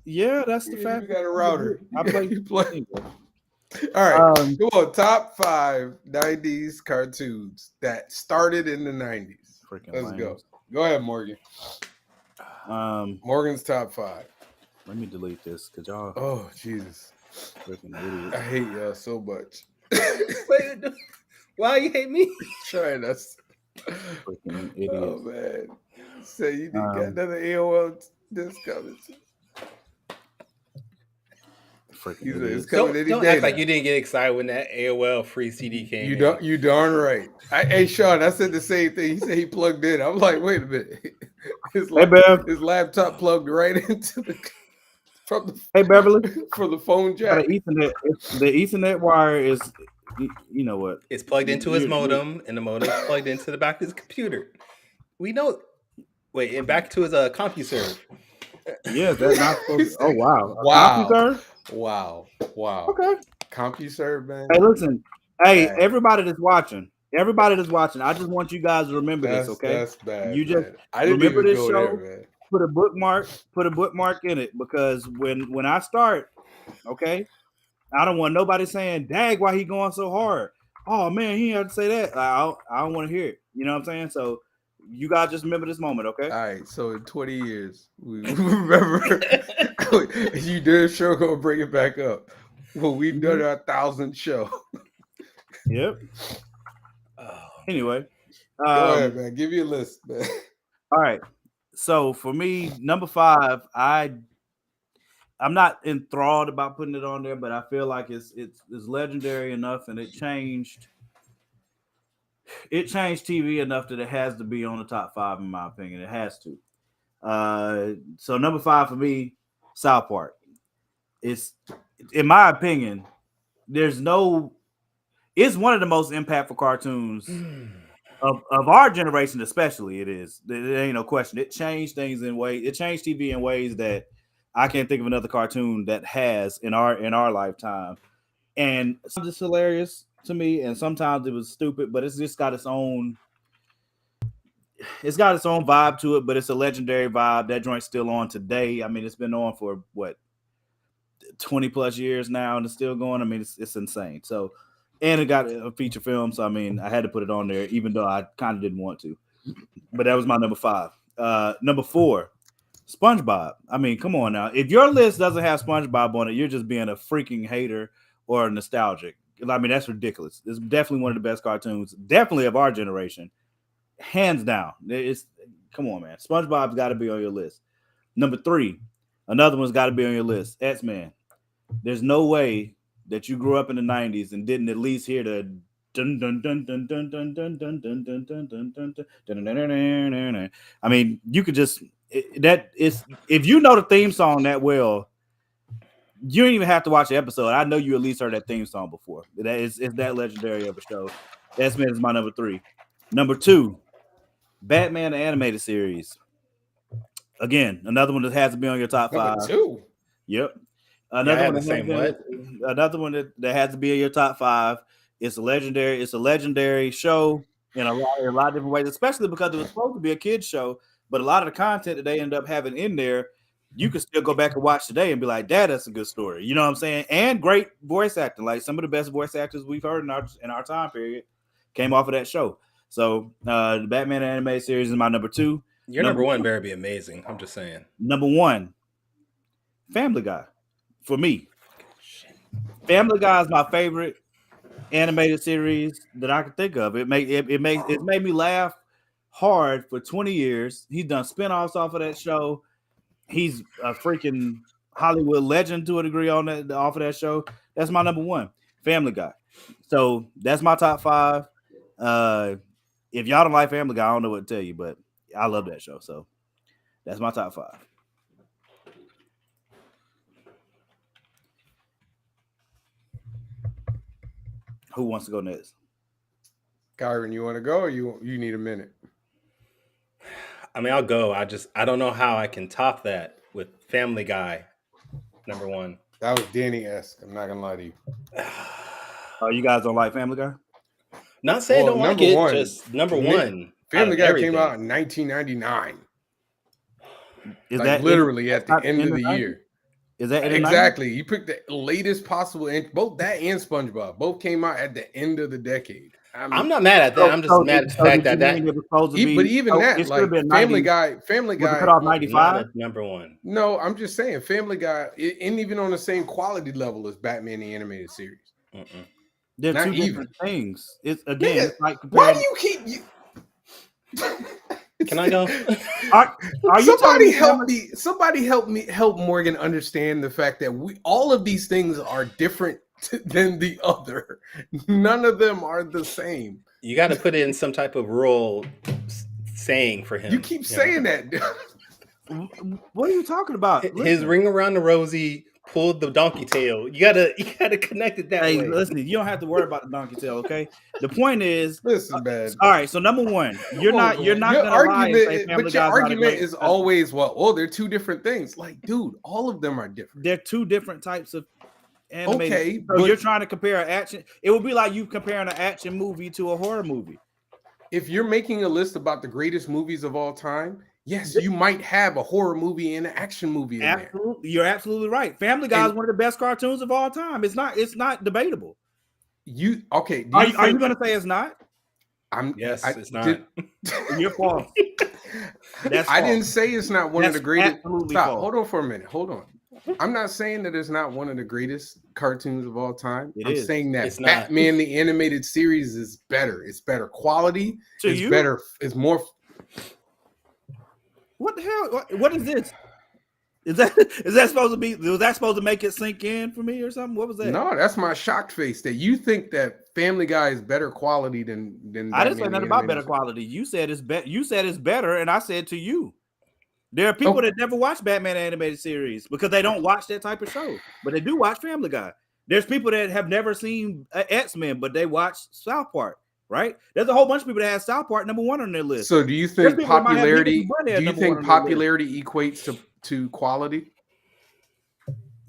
Yeah, that's the fact. You got a router. You plug. All right. Come on. Top 5 90s cartoons that started in the 90s. Let's go. Go ahead, Morgan. Morgan's top 5. Let me delete this because y'all. Oh Jesus! Freaking idiot. I hate y'all so much. Wait, why you hate me? Trying us. Freaking idiot. Oh man! Say you got another AOL disc coming. It's coming don't act like you didn't get excited when that AOL free CD came. You darn right. Hey Sean, I said the same thing. He said he plugged in. I'm like, wait a minute. His laptop plugged right into the. Hey Beverly, for the phone jack. The Ethernet wire is, you know what? It's plugged into his modem, and the modem is plugged into the back of his computer. We know. Wait, and back to his CompuServe. Yeah, that's not supposed to. Oh wow. Okay. CompuServe, man. Hey, listen. Hey, everybody that's watching. I just want you guys to remember this, okay? That's bad. You just remember this show. There, put a bookmark in it, because when I start, okay, I don't want nobody saying, "Dag, why he going so hard?" Oh man, he had to say that. I don't want to hear it. You know what I'm saying? So you guys just remember this moment, okay? All right. So in 20 years, we remember you did sure gonna bring it back up. Well, we've done our 1,000th show. Yep. Anyway, go ahead, man. Give you a list, man. All right. So for me, number 5, I'm not enthralled about putting it on there, but I feel like it's legendary enough, and it changed It changed TV enough that it has to be on the top 5, in my opinion. It has to. So number 5 for me, South Park. It's, in my opinion, it's one of the most impactful cartoons of our generation, especially. It is. There ain't no question. It changed things it changed TV in ways that I can't think of another cartoon that has in our lifetime. And sometimes it's hilarious to me, and sometimes it was stupid, but it's just got its own vibe to it, but it's a legendary vibe. That joint's still on today. I mean, it's been on for what, 20 plus years now, and it's still going. I mean, it's insane. So, and it got a feature film, so I mean, I had to put it on there, even though I kind of didn't want to. But that was my number 5. Number 4, SpongeBob. I mean, come on now. If your list doesn't have SpongeBob on it, you're just being a freaking hater or nostalgic. I mean, that's ridiculous. It's definitely one of the best cartoons, definitely of our generation, hands down. Come on, man. SpongeBob's got to be on your list. Number 3, another one's got to be on your list. X-Men. There's no way that you grew up in the 90s and didn't at least hear the dun dun dun dun dun dun dun dun dun dun dun dun dun dun. I mean, you could just if you know the theme song that well, you don't even have to watch the episode. I know you at least heard that theme song before. It's that legendary of a show. X-Men is my number 3. Number 2, Batman the animated series. Again, another one that has to be on your top 5. Number 2. Yep. Another one that has to be in your top 5. It's a legendary show in a lot of different ways, especially because it was supposed to be a kid's show. But a lot of the content that they end up having in there, you can still go back and watch today and be like, "Dad, that's a good story." You know what I'm saying? And great voice acting. Like some of the best voice actors we've heard in our time period came off of that show. So the Batman animated series is my number 2. Your number 1 better be amazing. I'm just saying. Number 1, Family Guy. For me, Family Guy is my favorite animated series that I can think of. It made me laugh hard for 20 years. He's done spinoffs off of that show. He's a freaking Hollywood legend to a degree off of that show. That's my number 1, Family Guy. So that's my top 5. If y'all don't like Family Guy, I don't know what to tell you, but I love that show. So that's my top 5. Who wants to go next? Kyrun, you want to go or you need a minute? I mean, I'll go. I don't know how I can top that with Family Guy, number 1. That was Danny-esque. I'm not going to lie to you. You guys don't like Family Guy? Not saying don't like it, just number 1. Family Guy came out in 1999. Is like that literally at the end of the year? Is that exactly? You picked the latest possible, and both that and SpongeBob both came out at the end of the decade. I'm not mad at that. I'm just mad at the fact that but even that, like Family Guy cut off 95 number 1. No, I'm just saying Family Guy isn't even on the same quality level as Batman the Animated Series. They're not two even different things. It's again, yeah. it's like why do you keep you? Can I go? Are you somebody help me? Somebody help Morgan understand the fact that all of these things are different than the other. None of them are the same. You got to put in some type of rural saying for him. You keep saying that. What are you talking about? His ring around the rosy pulled the donkey tail. You gotta connect it that way. Listen, you don't have to worry about the donkey tail, okay? The point is, listen, man. All right, so number 1, you're not gonna lie and say Family but your Guy's argument is always, well, they're two different things. Like, dude, all of them are different. They're two different types of animated. Okay, so you're trying to compare an action. It would be like you comparing an action movie to a horror movie. If you're making a list about the greatest movies of all time, yes, you might have a horror movie and an action movie in there. You're absolutely right. Family Guy is one of the best cartoons of all time. It's not debatable. Are you going to say it's not? It's not. You're false. I didn't say it's not one of the greatest. Stop. Hold on for a minute. Hold on. I'm not saying that it's not one of the greatest cartoons of all time. I'm saying that Batman the Animated Series is better. It's better quality. It's better. It's more. What the hell? What is this? Is that supposed to be? Was that supposed to make it sink in for me or something? What was that? No, that's my shocked face that you think that Family Guy is better quality than I didn't say nothing about better quality. You said it's better. You said it's better, and I said to you, there are people that never watch Batman animated series because they don't watch that type of show, but they do watch Family Guy. There's people that have never seen X-Men, but they watch South Park, right? There's a whole bunch of people that have South Park number one on their list. So do you think popularity? Do you think popularity equates to quality?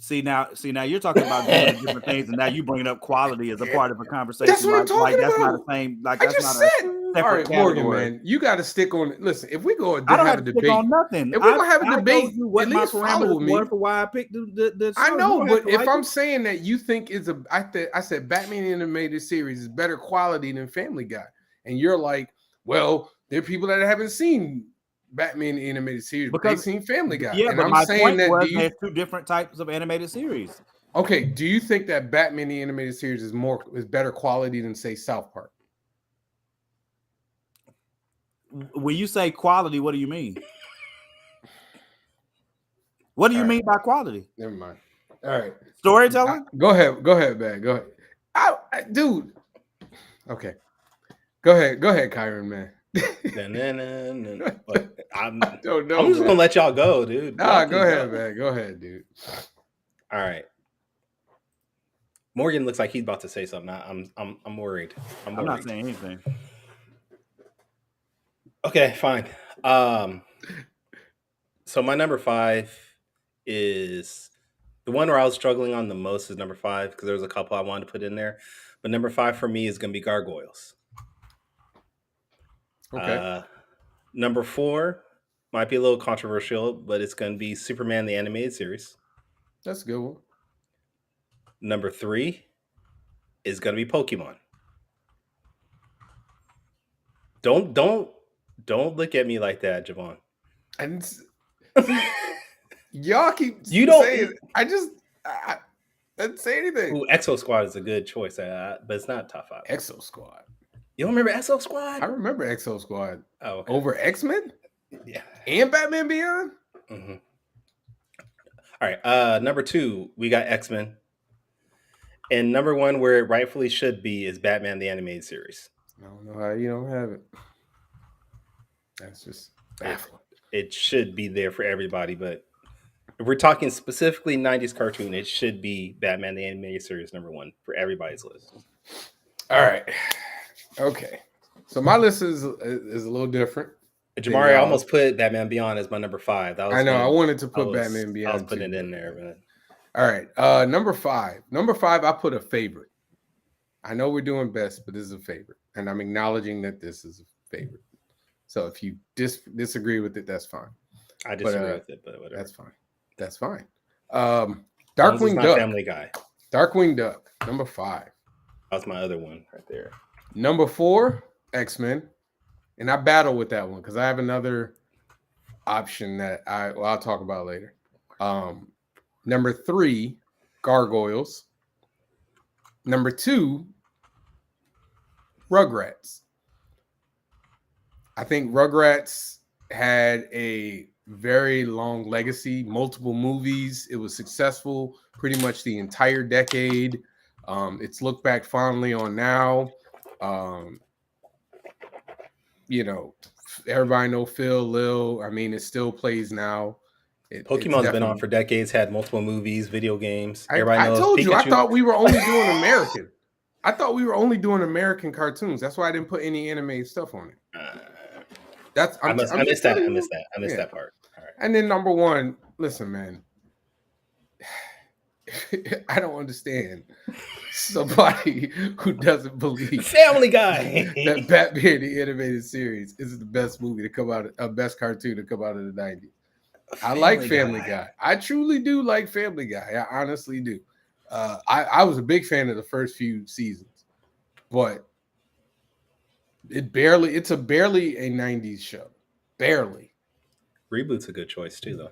See now, you're talking about different things, and now you bringing up quality as a part of a conversation. That's what I'm talking about. That's not the same. Like I that's just not said. All right, Morgan, man, you got to stick on. Listen, if we go I don't have a debate, stick on nothing. If we're gonna have a debate, what my parameters were for why I picked the show. I know, but if I'm saying that you think is I said Batman animated series is better quality than Family Guy, and you're like, well, there are people that haven't seen Batman animated series because they've seen Family Guy. Yeah, and but I'm my saying point that was there's two different types of animated series. Okay, do you think that Batman the animated series is better quality than say South Park? When you say quality, what do you mean? What do you mean by quality? Never mind. All right, storytelling. Go ahead, man. Go ahead, dude. Okay, go ahead, Kyrun, man. I don't know. I'm just gonna let y'all go, dude. Nah, go ahead, man. Go ahead, dude. All right. Morgan looks like he's about to say something. I'm worried. I'm not saying anything. Okay, fine. So my number 5 is the one where I was struggling on the most is number 5 because there was a couple I wanted to put in there, but number 5 for me is going to be Gargoyles. Okay. Number 4 might be a little controversial, but it's going to be Superman the Animated Series. That's a good one. Number 3 is going to be Pokemon. Don't look at me like that, Javon. And y'all keep saying. I didn't say anything. Ooh, Exo Squad is a good choice, but it's not top 5. Exo Squad. You don't remember Exo Squad? I remember Exo Squad. Oh, okay. Over X-Men? Yeah. And Batman Beyond? Mm-hmm. All right. Number 2, we got X-Men. And number 1, where it rightfully should be, is Batman the Animated Series. I don't know how you don't have it. That's just baffling. It should be there for everybody, but if we're talking specifically 90s cartoon, it should be Batman the Animated Series number 1 for everybody's list. All right. Okay. So my list is a little different. Jamari, I almost put Batman Beyond as my number 5. That was I know. I wanted to put Batman Beyond. I was putting it in there, but all right. Number 5. Number 5, I put a favorite. I know we're doing best, but this is a favorite. And I'm acknowledging that this is a favorite. So if you disagree with it, that's fine. I disagree with it, but whatever. That's fine. That's fine. Darkwing Duck. Family Guy. Darkwing Duck, number 5. That's my other one right there. Number 4, X-Men. And I battle with that one because I have another option that I'll talk about later. Number 3, Gargoyles. Number 2, Rugrats. I think Rugrats had a very long legacy, multiple movies. It was successful pretty much the entire decade. It's looked back fondly on now. Everybody know Phil, Lil. I mean, it still plays now. Pokemon's been on for decades, had multiple movies, video games. Everybody knows. I told you, I thought we were only doing American. I thought we were only doing American cartoons. That's why I didn't put any anime stuff on it. I missed that part. All right. And then number 1, listen, man. I don't understand somebody who doesn't believe Family Guy that Batman the Animated Series is the best movie to come out, best cartoon to come out of the 90s. I like Family Guy. I truly do like Family Guy. I honestly do. I was a big fan of the first few seasons, but it's barely a 90s show. Barely. Reboot's a good choice too, though.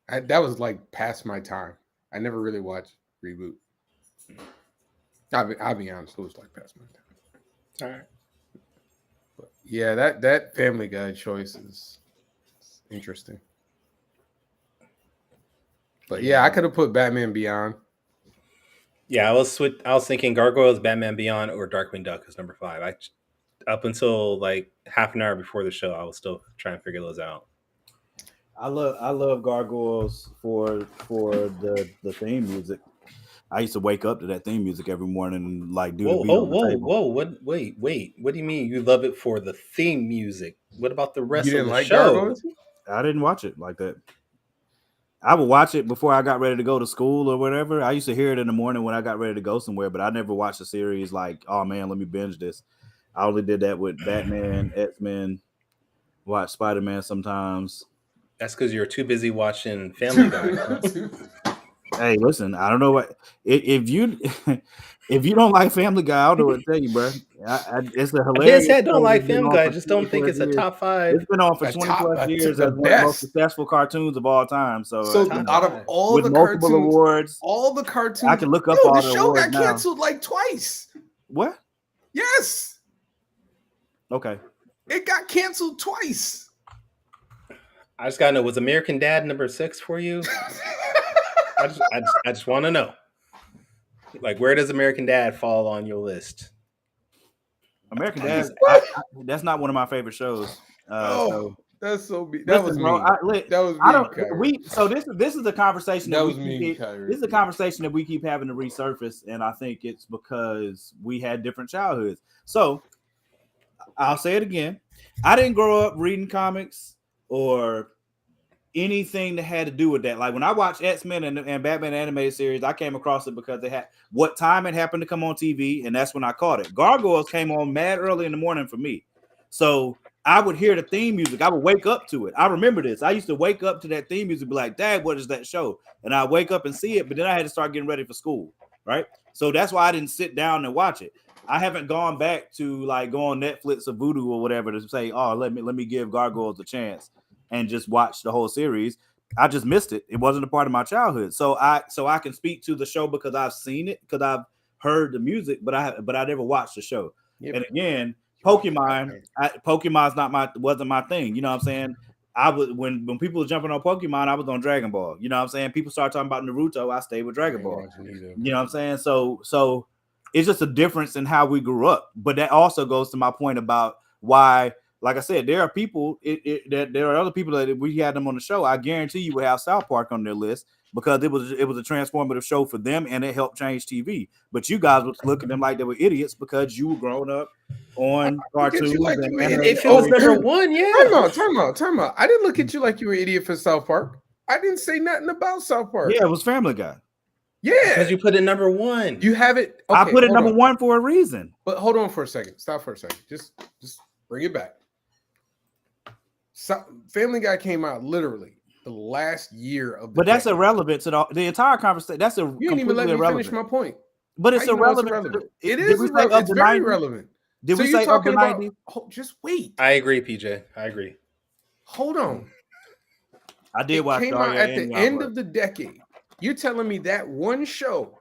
That was like past my time. I never really watched Reboot. I'll be honest, it was like past my time. All right. But yeah, that Family Guy choice is interesting. But yeah, I could have put Batman Beyond. Yeah, I was thinking Gargoyles, Batman Beyond, or Darkwing Duck is number 5. Up until like half an hour before the show, I was still trying to figure those out. I love Gargoyles for the theme music. I used to wake up to that theme music every morning and like do the beat on the table. What? Wait. What do you mean you love it for the theme music? What about the rest You of didn't the like show? Gargoyles? I didn't watch it like that. I would watch it before I got ready to go to school or whatever. I used to hear it in the morning when I got ready to go somewhere, but I never watched a series like, oh man, let me binge this. I only did that with Batman, X-Men, watch Spider-Man sometimes. That's because you're too busy watching Family Guy. Hey, listen, I don't know what if you if you don't like Family Guy, I don't know what to tell you, bro. It's a hilarious. I didn't say I don't like Family Guy. I just don't think it's a top 5. It's been on for 20 plus years as one of the most successful cartoons of all time. So out of all with the multiple cartoons, awards, all the cartoons, I can look up all the show awards got now. canceled like twice. What? Yes. Okay. It got canceled twice. I just gotta know, was American Dad number 6 for you? I just want to know. Like, where does American Dad fall on your list? American Dad, that's not one of my favorite shows. So that's so mean. That was bro, mean. That was mean. So this is a conversation that was mean. This is a conversation that we keep having to resurface, and I think it's because we had different childhoods. So I'll say it again. I didn't grow up reading comics or anything that had to do with that. Like when I watched X-Men and Batman animated series, I came across it because they had what time it happened to come on TV, and that's when I caught it. Gargoyles came on mad early in the morning for me. So I would hear the theme music. I would wake up to it. I remember this. I used to wake up to that theme music, be like, Dad, what is that show? And I wake up and see it, but then I had to start getting ready for school, right? So that's why I didn't sit down and watch it. I haven't gone back to like go on Netflix or Vudu or whatever to say, oh, let me give Gargoyles a chance and just watch the whole series. I just missed it. It wasn't a part of my childhood. So I can speak to the show because I've seen it, because I've heard the music, but I never watched the show. Yep. And again, Pokemon's wasn't my thing. You know what I'm saying? I was when people were jumping on Pokemon, I was on Dragon Ball. You know what I'm saying? People start talking about Naruto, I stayed with Dragon Ball. You know what I'm saying? So it's just a difference in how we grew up. But that also goes to my point about why, like I said, there are people, there are other people that if we had them on the show, I guarantee you would have South Park on their list because it was a transformative show for them and it helped change TV. But you guys would look at them like they were idiots because you were growing up on cartoons. Like if it was number 1, yeah. Time out. I didn't look at you like you were an idiot for South Park. I didn't say nothing about South Park. Yeah, it was Family Guy. Yeah, because you put it number 1. You have it. Okay, I put it number 1 for a reason. But hold on for a second. Stop for a second. Just bring it back. Family Guy came out literally the last year of the But that's irrelevant to the entire conversation. That's you didn't even let me finish my point. But it's irrelevant. It is irrelevant. It's very relevant. Did we say up the 90s? Just wait. I agree, PJ. I agree. Hold on. I did watch. It came out at the end of the decade. You're telling me that one show,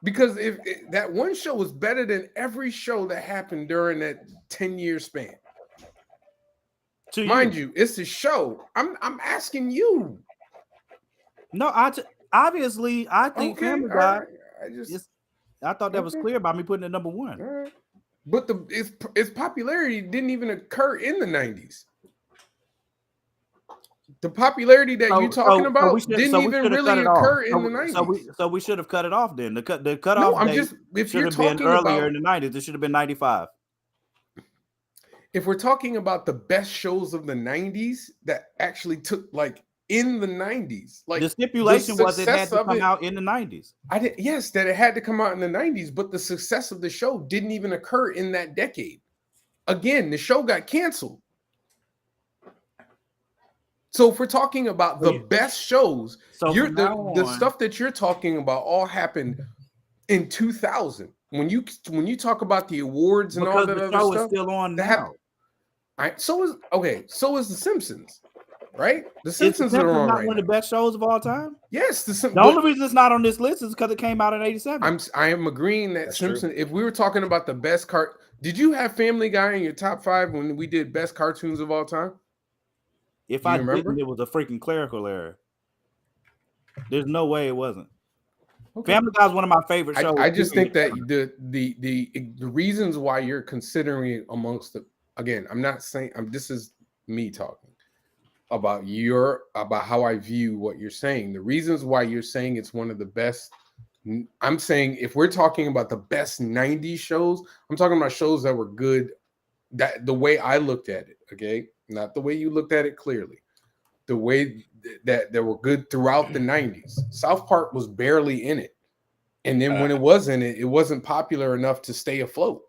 because if that one show was better than every show that happened during that 10-year span. Mind you, it's a show. I'm asking you. No, obviously I think Family Guy. I thought that was clear by me putting it number 1. Right. But its popularity didn't even occur in the 90s. The popularity that you're talking about didn't even really occur in the 90s. So we should have cut it off then. The cutoff. No, if you're talking earlier in the 90s, it should have been 95. If we're talking about the best shows of the 90s that actually took like in the 90s, like the stipulation was it had to come out in the 90s. Yes, that it had to come out in the 90s, but the success of the show didn't even occur in that decade. Again, the show got canceled. So if we're talking about the best shows, the stuff that you're talking about all happened in 2000. When you talk about the awards and all that other stuff, is still on now. So is The Simpsons, right? The Simpsons are on right one of the best shows of all time. Yes, the only reason it's not on this list is because it came out in '87. I am agreeing that Simpsons. If we were talking about the best did you have Family Guy in your top 5 when we did best cartoons of all time? If I remember, it was a freaking clerical error. There's no way it wasn't. Okay. Family Guy is one of my favorite shows. I just think that the reasons why you're considering it amongst the, again, I'm not saying this is me talking about how I view what you're saying. The reasons why you're saying it's one of the best. I'm saying if we're talking about the best 90s shows, I'm talking about shows that were good. That the way I looked at it, okay, not the way you looked at it clearly. The way that were good throughout the 90s. South Park was barely in it. And then when it was in it, it wasn't popular enough to stay afloat.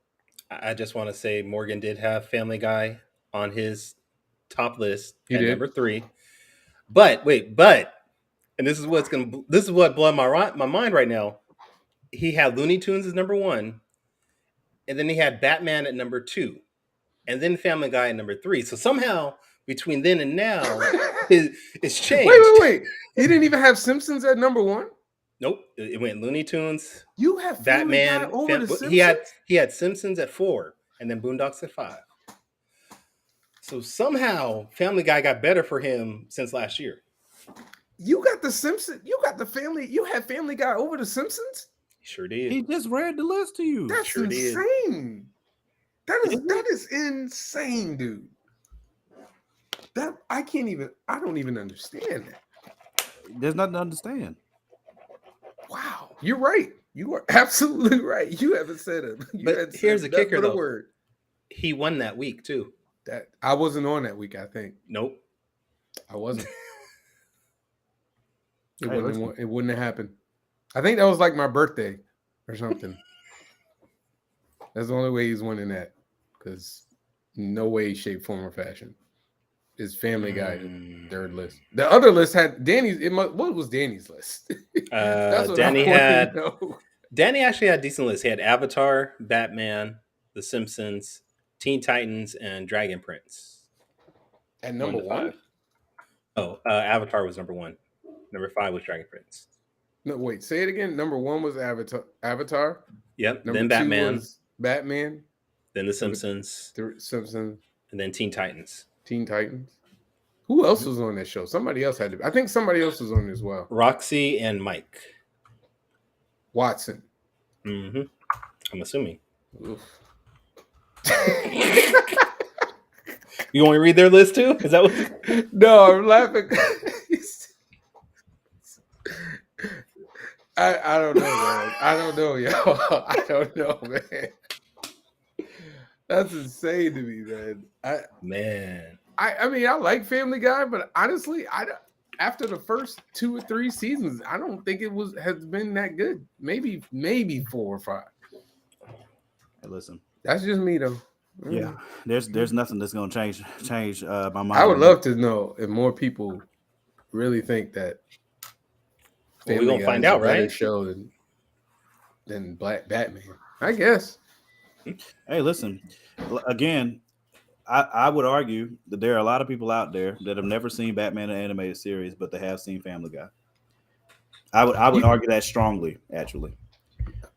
I just want to say Morgan did have Family Guy on his top list at number 3. But and this is what blew my mind right now. He had Looney Tunes as number 1, and then he had Batman at number 2, and then Family Guy at number 3. So somehow between then and now, it's changed. Wait. He didn't even have Simpsons at number 1? Nope. It went Looney Tunes. You have Batman over the Simpsons? He had Simpsons at 4, and then Boondocks at 5. So somehow Family Guy got better for him since last year. You got the Simpsons. You got the Family. You had Family Guy over the Simpsons? He sure did. He just read the list to you. That's sure insane. That is insane, dude. That I don't even understand that. There's nothing to understand. Wow, you're right. You are absolutely right. You haven't said it. But here's the kicker, though. Word. He won that week too. That I wasn't on that week. I think. Nope, I wasn't. It wouldn't have happened. I think that was like my birthday or something. That's the only way he's winning that, because no way, shape, form, or fashion is Family Guy third list. The other list had Danny's. What was Danny's list? Danny actually had a decent list. He had Avatar, Batman, The Simpsons, Teen Titans, and Dragon Prince. And number 1? Oh, Avatar was number 1. Number 5 was Dragon Prince. No, wait. Say it again. Number 1 was Avatar. Yep. Number then 2 Batman. Was Batman. Then The Simpsons. Simpsons. And then Teen Titans. Teen Titans. Who else was on that show? Somebody else had to. I think somebody else was on it as well. Roxy and Mike Watson. Mm-hmm. I'm assuming. You want me to read their list too? Is that what? No, I'm laughing. I don't know, man. I don't know, yo. I don't know, man. That's insane to me, man. I mean, I like Family Guy, but honestly, after the first 2 or 3 seasons, I don't think has been that good. Maybe 4 or 5. Hey, listen, that's just me though. Yeah, there's nothing that's gonna change my mind. I would love to know if more people really think that. Well, we're gonna find out, right? Show than Black Batman, I guess. Hey, listen, again, I would argue that there are a lot of people out there that have never seen Batman the animated series, but they have seen Family Guy. I would argue that strongly, actually.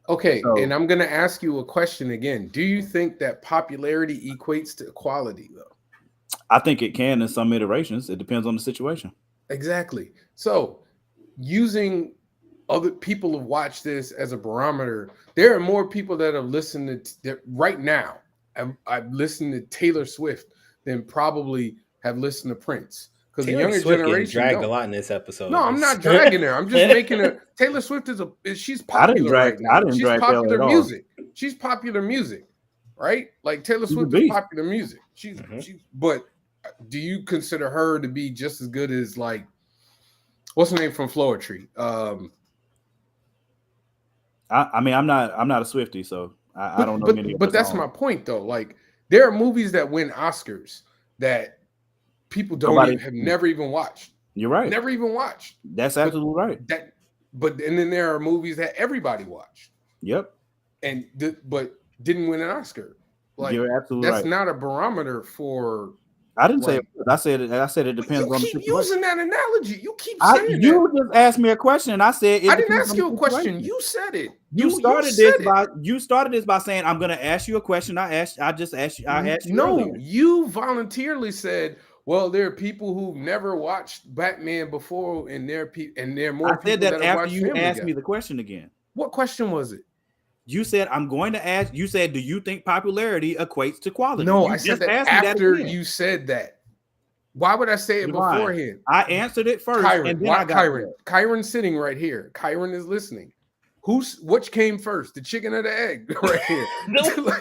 Okay, so, and I'm going to ask you a question again. Do you think that popularity equates to quality, though? I think it can in some iterations. It depends on the situation. Exactly. So, using other people who watch this as a barometer, there are more people that have listened to right now. I've listened to Taylor Swift than probably have listened to Prince. Because the younger generation dragged a lot in this episode. No, I'm not dragging her. I'm just making her. Taylor Swift she's popular. I didn't drag popular music. She's popular music, right? Like Taylor Swift is popular music. She's but do you consider her to be just as good as like what's her name from Floetry? I mean, I'm not a Swiftie, so I don't know many. But that's my point, though. Like there are movies that win Oscars that people have never even watched. You're right. Never even watched. That's absolutely right. And then there are movies that everybody watched. Yep. But didn't win an Oscar. Like you're absolutely that's right. not a barometer for. I didn't say it. I said it depends on the situation. You keep using that analogy. You keep saying that. You just asked me a question, and I said I didn't ask you a question. You said it. You started this by saying I'm going to ask you a question. I just asked you. No, you voluntarily said, Well, there are people who've never watched Batman before, and there are more I said people that that have after watched you Family asked Guy. me the question again. What question was it? You said, I'm going to ask, you said, do you think popularity equates to quality? No, you I said that after you said that. Why would I say it beforehand? I answered it first. Kyrun, and then I got Kyrun's sitting right here. Kyrun is listening. Which came first, the chicken or the egg? Right here.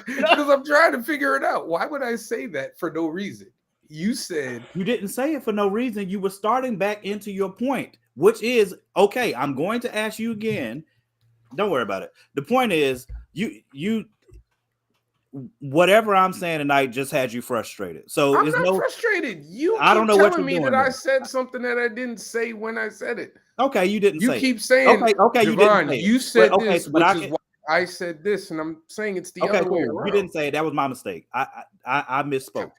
Because I'm trying to figure it out. Why would I say that for no reason? You said you didn't say it for no reason. You were starting back into your point, which is okay. I'm going to ask you again. Don't worry about it. The point is, you whatever I'm saying tonight just had you frustrated. So I'm not frustrated. I don't know what you're me doing that there. I said something that I didn't say when I said it. Okay, you didn't. You say keep saying okay. Javon, you said but, this, which is why I said this, and I'm saying it's the other way around. You didn't say it. That was my mistake. I misspoke.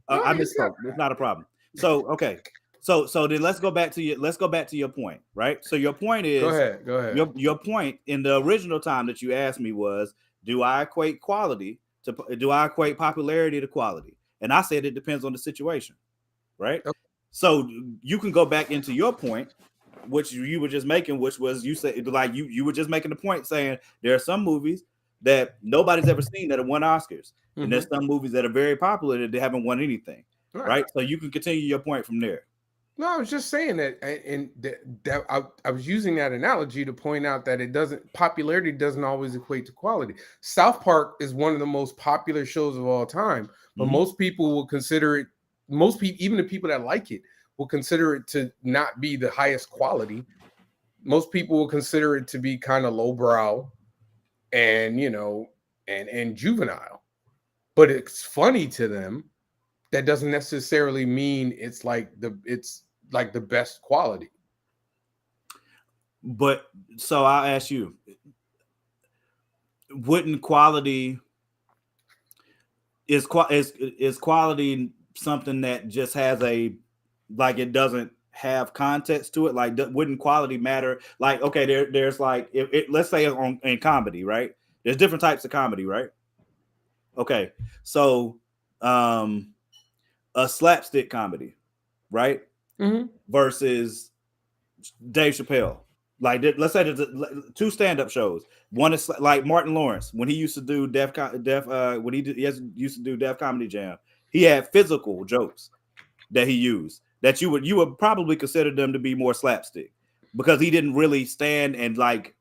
I misspoke. It's not a problem. So okay. So then let's go back to your point, right? So your point is go ahead. Your point in the original time that you asked me was, do I equate popularity to quality? And I said it depends on the situation, right? Okay. So you can go back into your point, which you were just making, which was you said like you were just making the point saying there are some movies that nobody's ever seen that have won Oscars, and there's some movies that are very popular that they haven't won anything, right? So you can continue your point from there. No, I was just saying that, and that I was using that analogy to point out that popularity doesn't always equate to quality. South Park is one of the most popular shows of all time, but most people will consider it. Most people, even the people that like it, will consider it to not be the highest quality. Most people will consider it to be kind of lowbrow, and and juvenile. But it's funny to them. That doesn't necessarily mean it's like the best quality. But so I'll ask you, wouldn't quality is quality something that just has it doesn't have context to it? Like, wouldn't quality matter? Like, okay, there's like let's say in comedy, right? There's different types of comedy, right? Okay, so a slapstick comedy, right? Versus Dave Chappelle. Like, let's say there's two stand-up shows. One is like Martin Lawrence when he used to do Def used to do Def Comedy Jam. He had physical jokes that he used that you would probably consider them to be more slapstick because he didn't really stand and like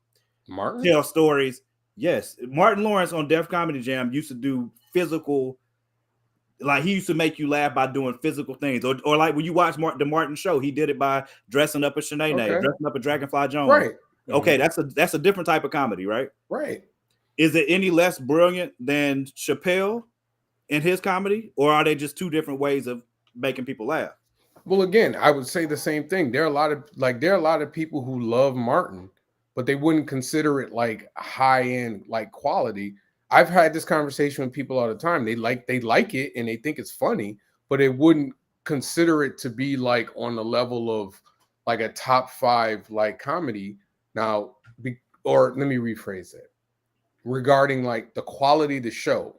tell stories. Yes, Martin Lawrence on Def Comedy Jam used to do physical. Like, he used to make you laugh by doing physical things, or like when you watch the Martin Show, he did it by dressing up as Shanae, dressing up as Dragonfly Jones. Right. Okay, that's a different type of comedy, right? Right. Is it any less brilliant than Chappelle in his comedy, or are they just two different ways of making people laugh? Well, again, I would say the same thing. There are a lot of people who love Martin, but they wouldn't consider it like high end, like quality. I've had this conversation with people all the time. They like it and they think it's funny, but they wouldn't consider it to be like on the level of like a top 5 like comedy. Now, or let me rephrase it. Regarding like the quality of the show,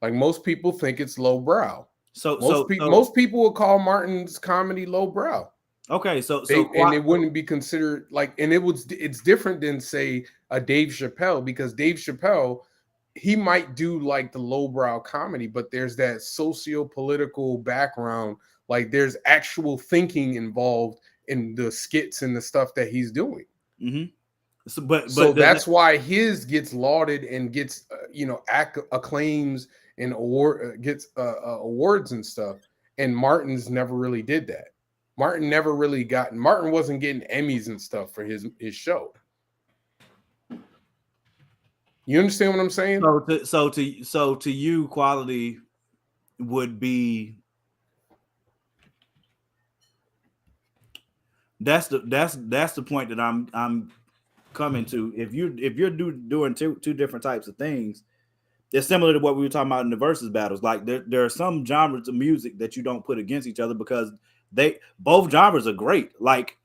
like most people think it's lowbrow. So most people will call Martin's comedy lowbrow. Okay, and it wouldn't be considered like, and it's different than say a Dave Chappelle, because Dave Chappelle, he might do like the lowbrow comedy, but there's that socio-political background. Like, there's actual thinking involved in the skits and the stuff that he's doing. So that's why his gets lauded and gets acclaims and gets awards and stuff. And Martin's never really did that. Martin wasn't getting Emmys and stuff for his show. You understand what I'm saying? So to you, quality would be that's the point that I'm coming to. If you're doing two different types of things, it's similar to what we were talking about in the Verzuz battles. Like, there are some genres of music that you don't put against each other because both genres are great. Like,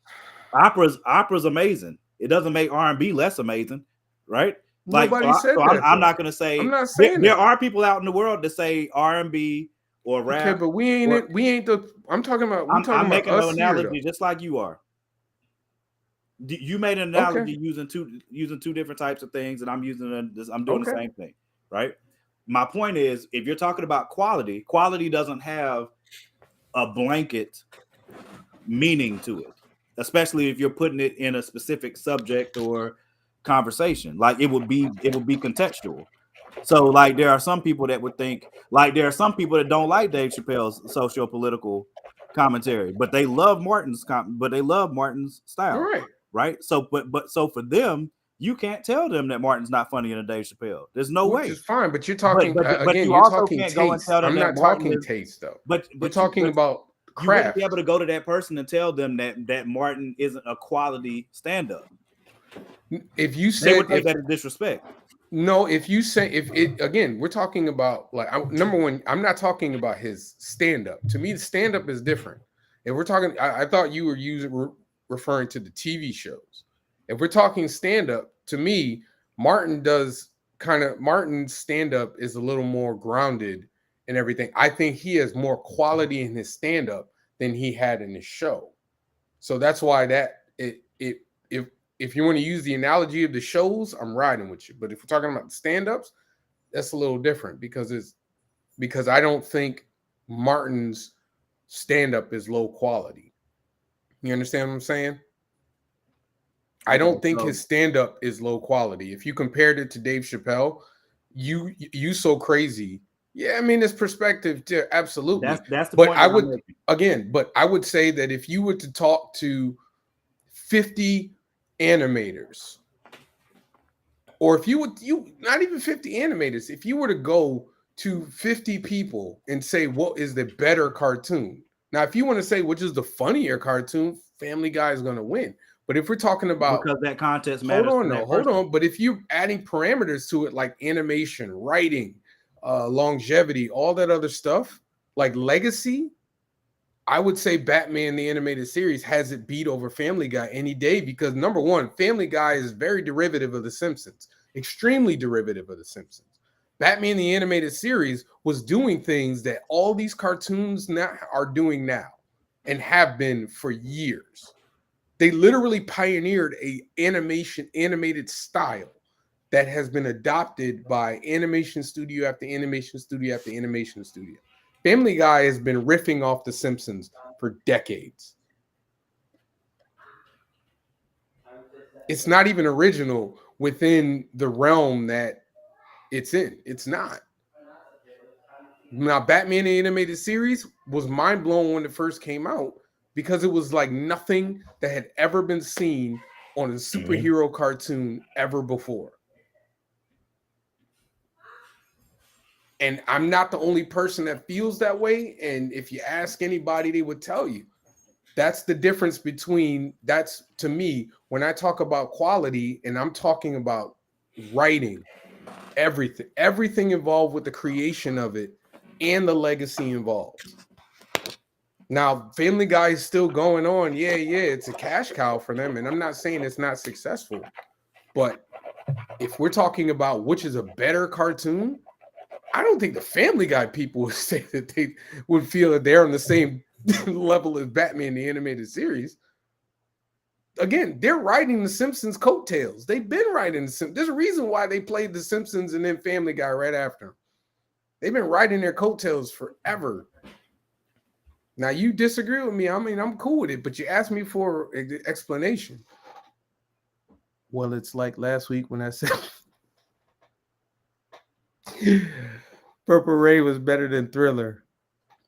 opera's amazing. It doesn't make R&B less amazing, right? Like, Nobody said that. I'm not going to say. I'm not saying there are people out in the world that say R&B or rap. Okay, but we ain't the. I'm talking about. I'm making about an us analogy here, just like you are. You made an analogy using two different types of things, and I'm doing the same thing, right? My point is, if you're talking about quality doesn't have a blanket meaning to it, especially if you're putting it in a specific subject or conversation. Like it would be contextual. So like there are some people that would think, like there are some people that don't like Dave Chappelle's socio-political commentary, but they love Martin's style, right? So but so for them, you can't tell them that Martin's not funny in a Dave Chappelle. There's no way. Which is fine, but you're talking again. You you're also talking can't go and taste. tell them I'm that not talking taste though. But you're talking about craft. You wouldn't be able to go to that person and tell them that Martin isn't a quality stand-up. If you said they would take that as disrespect. No, if you say again, we're talking about like number one. I'm not talking about his stand-up. To me, the stand-up is different. If we're talking, I thought you were referring to the TV shows. If we're talking stand-up, to me, Martin's stand-up is a little more grounded and everything. I think he has more quality in his stand-up than he had in his show. So that's why if you want to use the analogy of the shows, I'm riding with you. But if we're talking about the stand-ups, that's a little different because I don't think Martin's stand-up is low quality. You understand what I'm saying? I don't think his stand-up is low quality. If you compared it to Dave Chappelle, you so crazy. Yeah, I mean, it's perspective too, absolutely. That's the point. But I would say that if you were to talk to 50 animators, or if you not even 50 animators, if you were to go to 50 people and say what is the better cartoon, now if you want to say which is the funnier cartoon, Family Guy is going to win. But if we're talking about, because that contest matters, hold on. But if you're adding parameters to it like animation, writing, longevity, all that other stuff, like legacy, I would say Batman the Animated Series has it beat over Family Guy any day because number one, Family Guy is very derivative of The Simpsons, extremely derivative of The Simpsons. Batman the Animated Series was doing things that all these cartoons now are doing now and have been for years. They literally pioneered a animated style that has been adopted by animation studio after animation studio after animation studio. Family Guy has been riffing off The Simpsons for decades. It's not even original within the realm that it's in. It's not. Now, Batman the Animated Series was mind-blowing when it first came out because it was like nothing that had ever been seen on a superhero cartoon ever before. And I'm not the only person that feels that way. And if you ask anybody, they would tell you. That's the difference between, that's to me, when I talk about quality and I'm talking about writing, everything involved with the creation of it and the legacy involved. Now, Family Guy is still going on. Yeah, it's a cash cow for them. And I'm not saying it's not successful. But if we're talking about which is a better cartoon, I don't think the Family Guy people would say that they would feel that they're on the same level as Batman the Animated Series. Again, they're riding the Simpsons coattails. They've been riding the Simpsons. There's a reason why they played the Simpsons and then Family Guy right after them. They've been riding their coattails forever. Now, you disagree with me. I mean, I'm cool with it, but you asked me for an explanation. Well, it's like last week when I said Purple Rain was better than Thriller.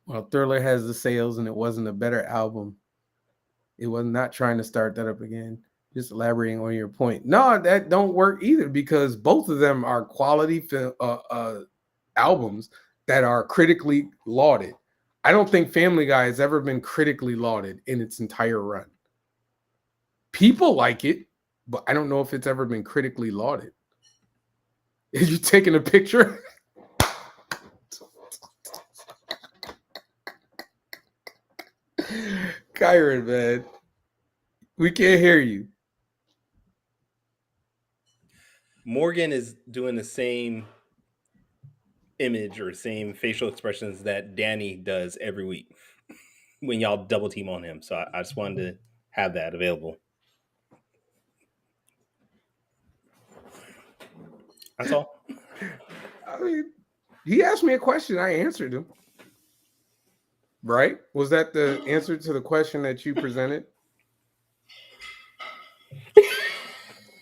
Well, Thriller has the sales and it wasn't a better album. It was not trying to start that up again. Just elaborating on your point. No, that don't work either because both of them are quality albums that are critically lauded. I don't think Family Guy has ever been critically lauded in its entire run. People like it, but I don't know if it's ever been critically lauded. Are you taking a picture? Kyrun, man. We can't hear you. Morgan is doing the same image or same facial expressions that Danny does every week when y'all double team on him. So I just wanted to have that available. That's all. I mean, he asked me a question. I answered him. Right? Was that the answer to the question that you presented?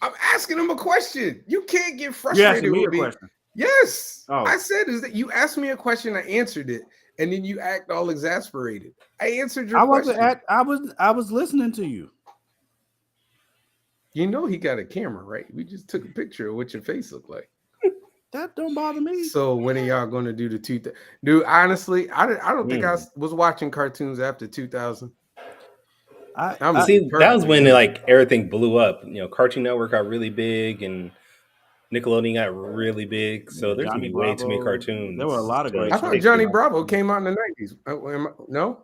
I'm asking him a question. You can't get frustrated with me. Question. Yes. Oh. I said is that you asked me a question, I answered it, and then you act all exasperated. I answered your question. I was listening to you. You know he got a camera, right? We just took a picture of what your face looked like. That don't bother me. So when are y'all going to do the dude? Honestly, I don't think I was watching cartoons after 2000. See, that was when like everything blew up. You know, Cartoon Network got really big and Nickelodeon got really big. So there's gonna be way too many cartoons. There were a lot of great. I thought Johnny Bravo came out in the 90s. No,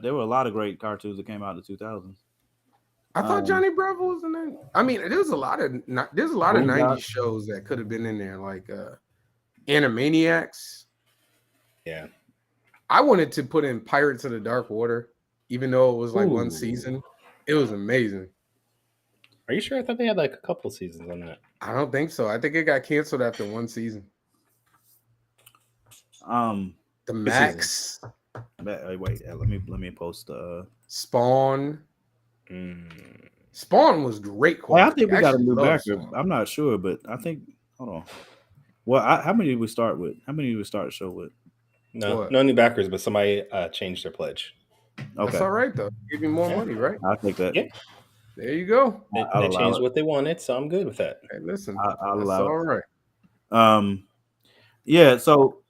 there were a lot of great cartoons that came out in the 2000s. I thought Johnny Bravo was in there. I mean, there's a lot of 90s shows that could have been in there, like Animaniacs. Yeah, I wanted to put in Pirates of the Dark Water, even though it was like one season. It was amazing. Are you sure? I thought they had like a couple seasons on that. I don't think so. I think it got canceled after one season. The Max. Wait, let me post Spawn. Spawn was great quality. Well, I think we got a new backer. I'm not sure, but I think hold on. Well, how many did we start with? How many did we start the show with? No new backers, but somebody changed their pledge. Okay. That's all right though. Give me more money, right? I'll take that. Yeah. There you go. They changed what they wanted, so I'm good with that. Hey, listen, I'll allow all right. Yeah. So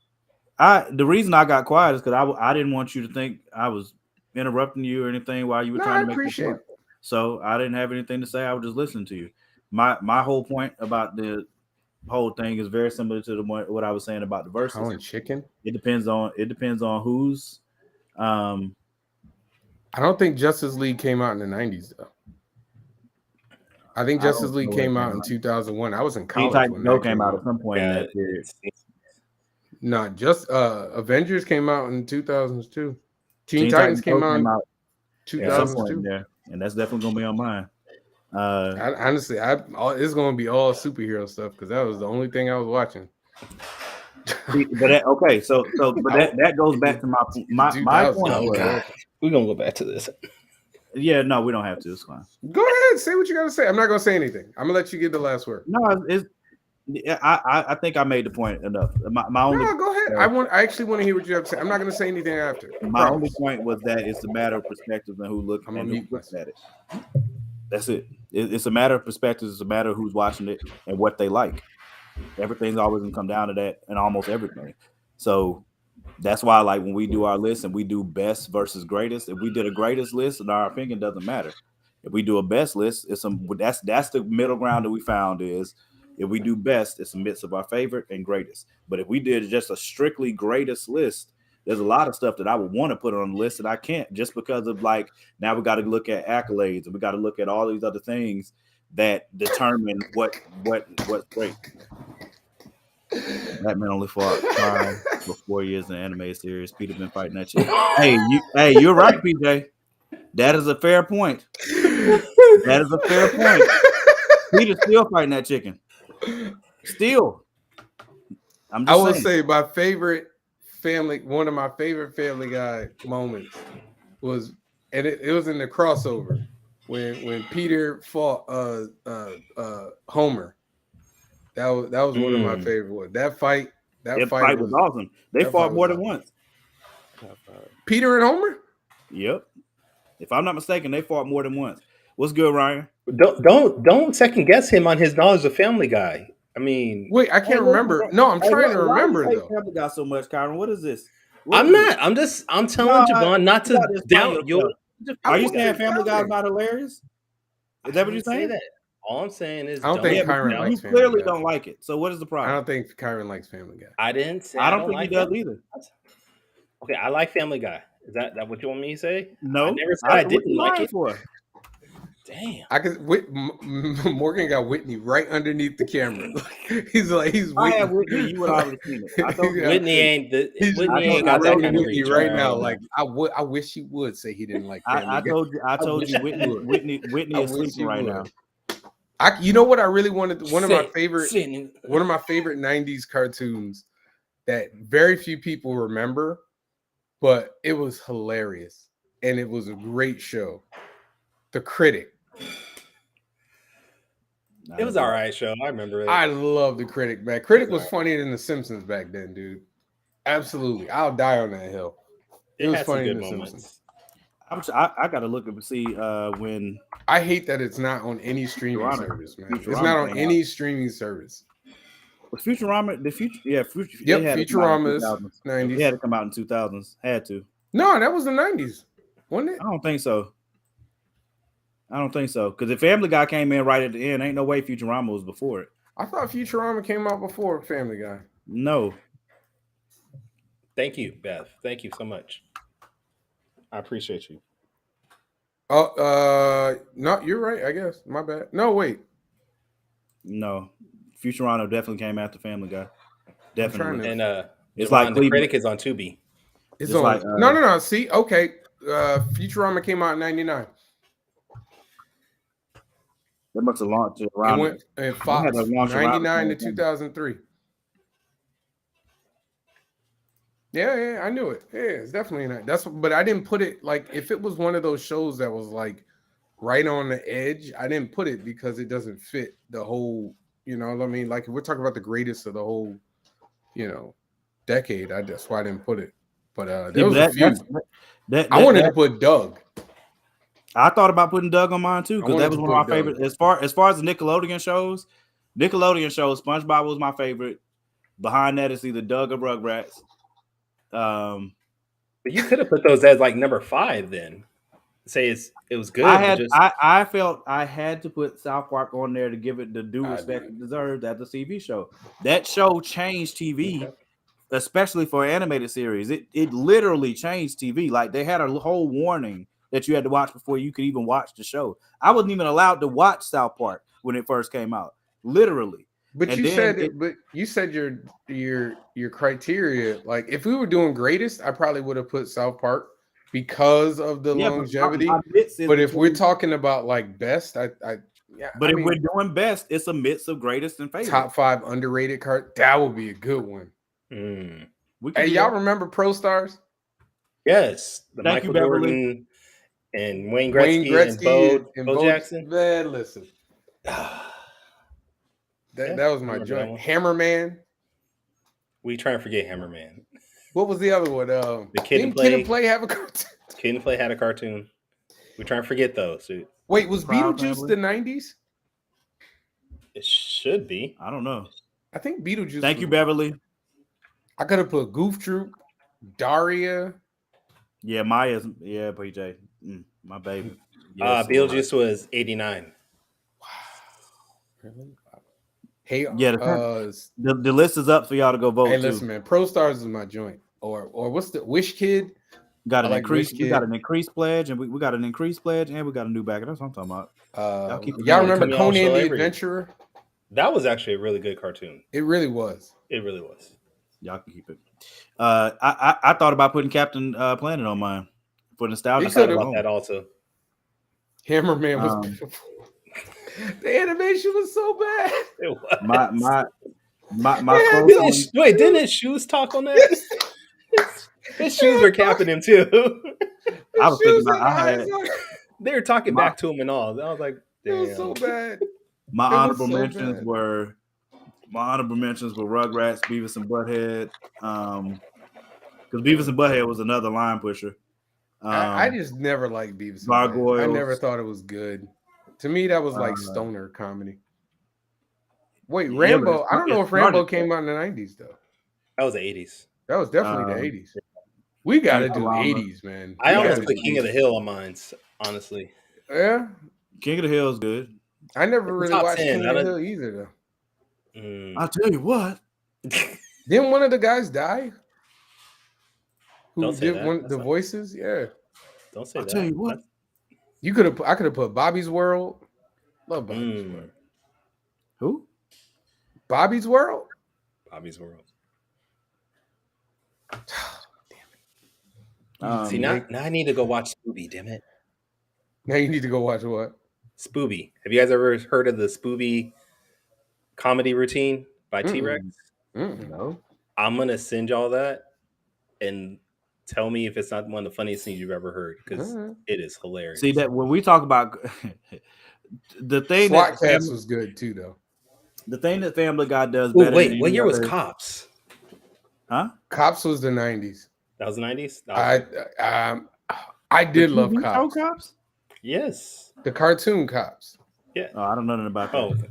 the reason I got quiet is because I didn't want you to think I was interrupting you or anything while you were trying to make appreciate your point. So I didn't have anything to say. I was just listening to you. My whole point about the whole thing is very similar to what I was saying about the Verzuz. Oh, and chicken. It depends on who's. I don't think Justice League came out in the 90s though. I think Justice League came out in 2001. I was in college when that came out at some point in that period. No, just Avengers came out in 2002. Teen Titans came out in 2002. Yeah, and that's definitely gonna be on mine. Honestly, it's gonna be all superhero stuff because that was the only thing I was watching. But that goes back to my point. We're gonna go back to this. Yeah, no, we don't have to. It's fine. Go ahead, say what you got to say. I'm not gonna say anything. I'm gonna let you get the last word. No, I think I made the point enough. My only. No, go ahead. I actually want to hear what you have to say. I'm not gonna say anything after. My only point was that it's a matter of perspective and who looks at it. That's it. It's a matter of perspective. It's a matter of who's watching it and what they like. Everything's always gonna come down to that, and almost everything. So that's why, like, when we do our list and we do best versus greatest, if we did a greatest list, and our opinion doesn't matter. If we do a best list, that's the middle ground that we found is if we do best, it's a mix of our favorite and greatest. But if we did just a strictly greatest list, there's a lot of stuff that I would want to put on the list that I can't just because of like now we got to look at accolades and we got to look at all these other things that determine what's great. Batman only fought for 4 years in the anime series. Peter been fighting that shit. You're right, PJ. That is a fair point. That is a fair point. Peter's still fighting that chicken. Still. I will say my favorite one of my favorite Family Guy moments was, and it was in the crossover when Peter fought Homer. That was one of my favorite ones. That fight was awesome. They fought more than once. Peter and Homer? Yep. If I'm not mistaken, they fought more than once. What's good, Ryan? Don't second guess him on his knowledge of Family Guy. I mean, wait, I can't remember. No, I'm trying to remember though. Family Guy so much, Kyrun. What is this? I'm telling Javon not to doubt you. Are you saying Family Guy is not hilarious? Is that what you're saying? All I'm saying is, I don't think Kyrun likes Family Guy. You clearly don't like it. So what is the problem? I don't think Kyrun likes Family Guy. I didn't say I don't think he does either. Okay, I like Family Guy. Is that what you want me to say? No, I never said I didn't like it. For? Damn. I could. Morgan got Whitney right underneath the camera. He's waiting. I have Whitney. You would already seen it. I told you. Whitney ain't got that kind of reach right now. Like I wish he would say he didn't like Family Guy. I told you. Whitney is sleeping right now. You know what I really wanted? One of my favorite 90s cartoons that very few people remember, but it was hilarious and it was a great show. The Critic. It was all right show. I remember it. I love The Critic, man. Critic was funnier than The Simpsons back then, dude. Absolutely. I'll die on that hill. It was funny in The Simpsons. I got to look and see when. I hate that it's not on any streaming service, man. It's not on any streaming service. Was Futurama the future? Yeah, Futurama's 90s. It had to come out in 2000s. Had to. No, that was the 90s, wasn't it? I don't think so. Because if Family Guy came in right at the end, ain't no way Futurama was before it. I thought Futurama came out before Family Guy. No. Thank you, Beth. Thank you so much. I appreciate you. Oh, no, you're right. I guess my bad. No, wait. No, Futurama definitely came after Family Guy. Definitely. And it's like The Critic is on Tubi. It's on. Like, no. See, okay. Futurama came out in '99. They must have launched it around. It went in Fox 99 to 2003. Yeah, I knew it. Yeah, it's definitely not. But I didn't put it like if it was one of those shows that was like right on the edge. I didn't put it because it doesn't fit the whole. You know what I mean? Like if we're talking about the greatest of the whole, decade. That's why I didn't put it. But there was a few. I wanted to put Doug. I thought about putting Doug on mine too because that was one of my favorites. As far as the Nickelodeon shows, SpongeBob was my favorite. Behind that is either Doug or Rugrats. But you could have put those as like number 5 then. Say it was good. I felt I had to put South Park on there to give it the due respect it deserved as a TV show. That show changed TV, especially for an animated series. It literally changed TV. Like they had a whole warning that you had to watch before you could even watch the show. I wasn't even allowed to watch South Park when it first came out. Literally. But you said your criteria, like if we were doing greatest, I probably would have put South Park because of the longevity. But if we're talking about like best, if we're doing best, it's a mix of greatest and favorite. Top 5 underrated card. That would be a good one. Hey, y'all remember Pro Stars? Yes. Michael Jordan and Wayne Gretzky and Bo Jackson. Man, listen. That was my joint. Hammerman. We try and forget Hammerman. What was the other one? The Kid and Play have a cartoon. Kid and Play had a cartoon. We try and forget those. Dude. Wait, was Beetlejuice the 90s? It should be. I don't know. I think Beetlejuice. Thank you, Beverly. I could have put Goof Troop, Daria. Yeah, Maya's. Yeah, PJ. My baby. Yes, Beetlejuice was 89. Wow. Really? Hey, yeah, the list is up for y'all to go vote. Hey, listen, man, Pro Stars is my joint. Or what's the Wish Kid? Got an increased. We got an increased pledge, and we got an increased pledge, and we got a new backer. That's what I'm talking about. Y'all remember Conan the Adventurer? That was actually a really good cartoon. It really was. It really was. Y'all can keep it. I thought about putting Captain Planet on mine for nostalgia. I thought about that also. Hammerman was beautiful. The animation was so bad. It was. Wait, didn't his shoes talk on that? His shoes were capping him too. I was thinking about they were talking back to him and all. I was like, damn. It was so bad. My honorable mentions were Rugrats, Beavis and Butthead. Because Beavis and Butthead was another line pusher. I just never liked Beavis and Gargoyles. Butthead. I never thought it was good. To me, that was like stoner comedy. Wait, Rambo. I don't know if Rambo came out in the 90s, though. That was the 80s. That was definitely the 80s. We got to do 80s, man. I almost put King of the Hill on mine, honestly. Yeah? King of the Hill is good. I never really watched King of the Hill either, though. I'll tell you what. Didn't one of the guys die? Who Don't say did the voices? Yeah. Don't say that. I'll tell you what. I could have put Bobby's World. Love Bobby's World. Who? Bobby's World. Bobby's World. Damn it. See, now I need to go watch Spooby. Damn it. Now you need to go watch what? Spooby. Have you guys ever heard of the Spooby comedy routine by T-Rex? No. I'm gonna send y'all that and tell me if it's not one of the funniest things you've ever heard, because it is hilarious. See that when we talk about the thing SWAT Cast was good too, though. The thing that Family Guy does better. Wait, what year was Cops? Huh? Cops was the 90s. That was the 90s? I did love Cops. Cops. Yes. The cartoon Cops. Yeah. Oh, I don't know nothing about that. Oh, okay.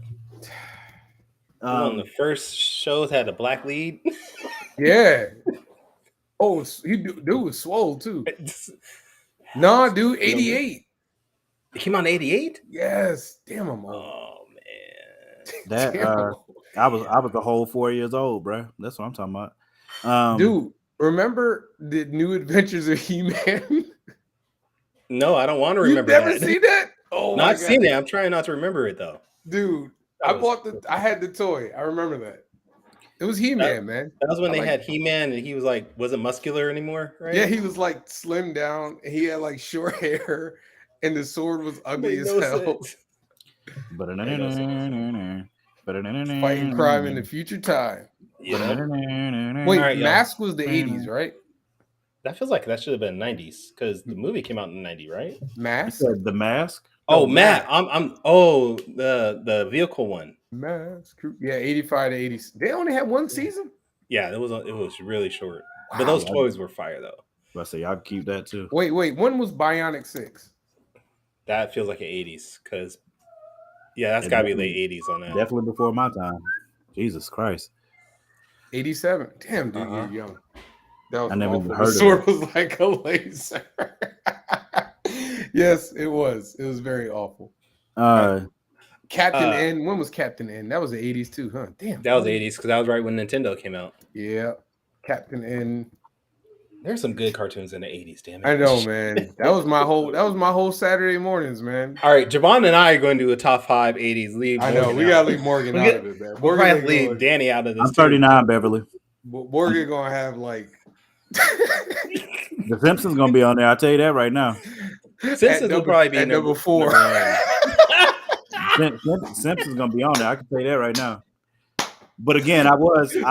One of the first shows had a black lead. Yeah. Oh, dude was swole too. Nah, dude, 88. It came out in 88? Yes. Damn, I'm old. Oh man. That I was the whole 4 years old, bro. That's what I'm talking about. Dude, remember the New Adventures of He-Man? No, I don't want to remember. You've never seen that? Oh, no, I've seen it. I'm trying not to remember it though. Dude, I had the toy. I remember that. It was He-Man, man. That was when they had He-Man and he was like, wasn't muscular anymore, right? Yeah, he was like slimmed down. He had like short hair, and the sword was ugly as hell. Fighting crime in the future time. Yeah. Wait, Mask was the 80s, right? That feels like that should have been 90s because the movie came out in 90, right? Mask? The Mask? Oh, Matt. The vehicle one. Mask. Yeah, 85 to 80. They only had one season? Yeah, it was really short. Wow. But those toys were fire though. I say y'all keep that too. Wait, when was Bionic 6? That feels like an 80s because that's gotta be late 80s on that. Definitely before my time. Jesus Christ. 87. Damn, dude, you're young. That was I never even awful. heard The of sword it. was like a laser. Yes, it was. It was very awful. Captain N. When was Captain N? That was the 80s too, huh? Damn. That was the 80s because that was right when Nintendo came out. Yeah. Captain N. There's some good cartoons in the 80s, damn it. I know, man. That was my whole Saturday mornings, man. All right, Javon and I are going to do a top 5 80s. Leave I know, Morgan we gotta leave Morgan out of it, man. We'll probably leave Danny out of this. I'm 39, Beverly. Morgan gonna have like The Simpsons gonna be on there. I'll tell you that right now. Simpsons will probably be at number 4. Simpsons gonna be on there. I can tell you that right now. But again, I was in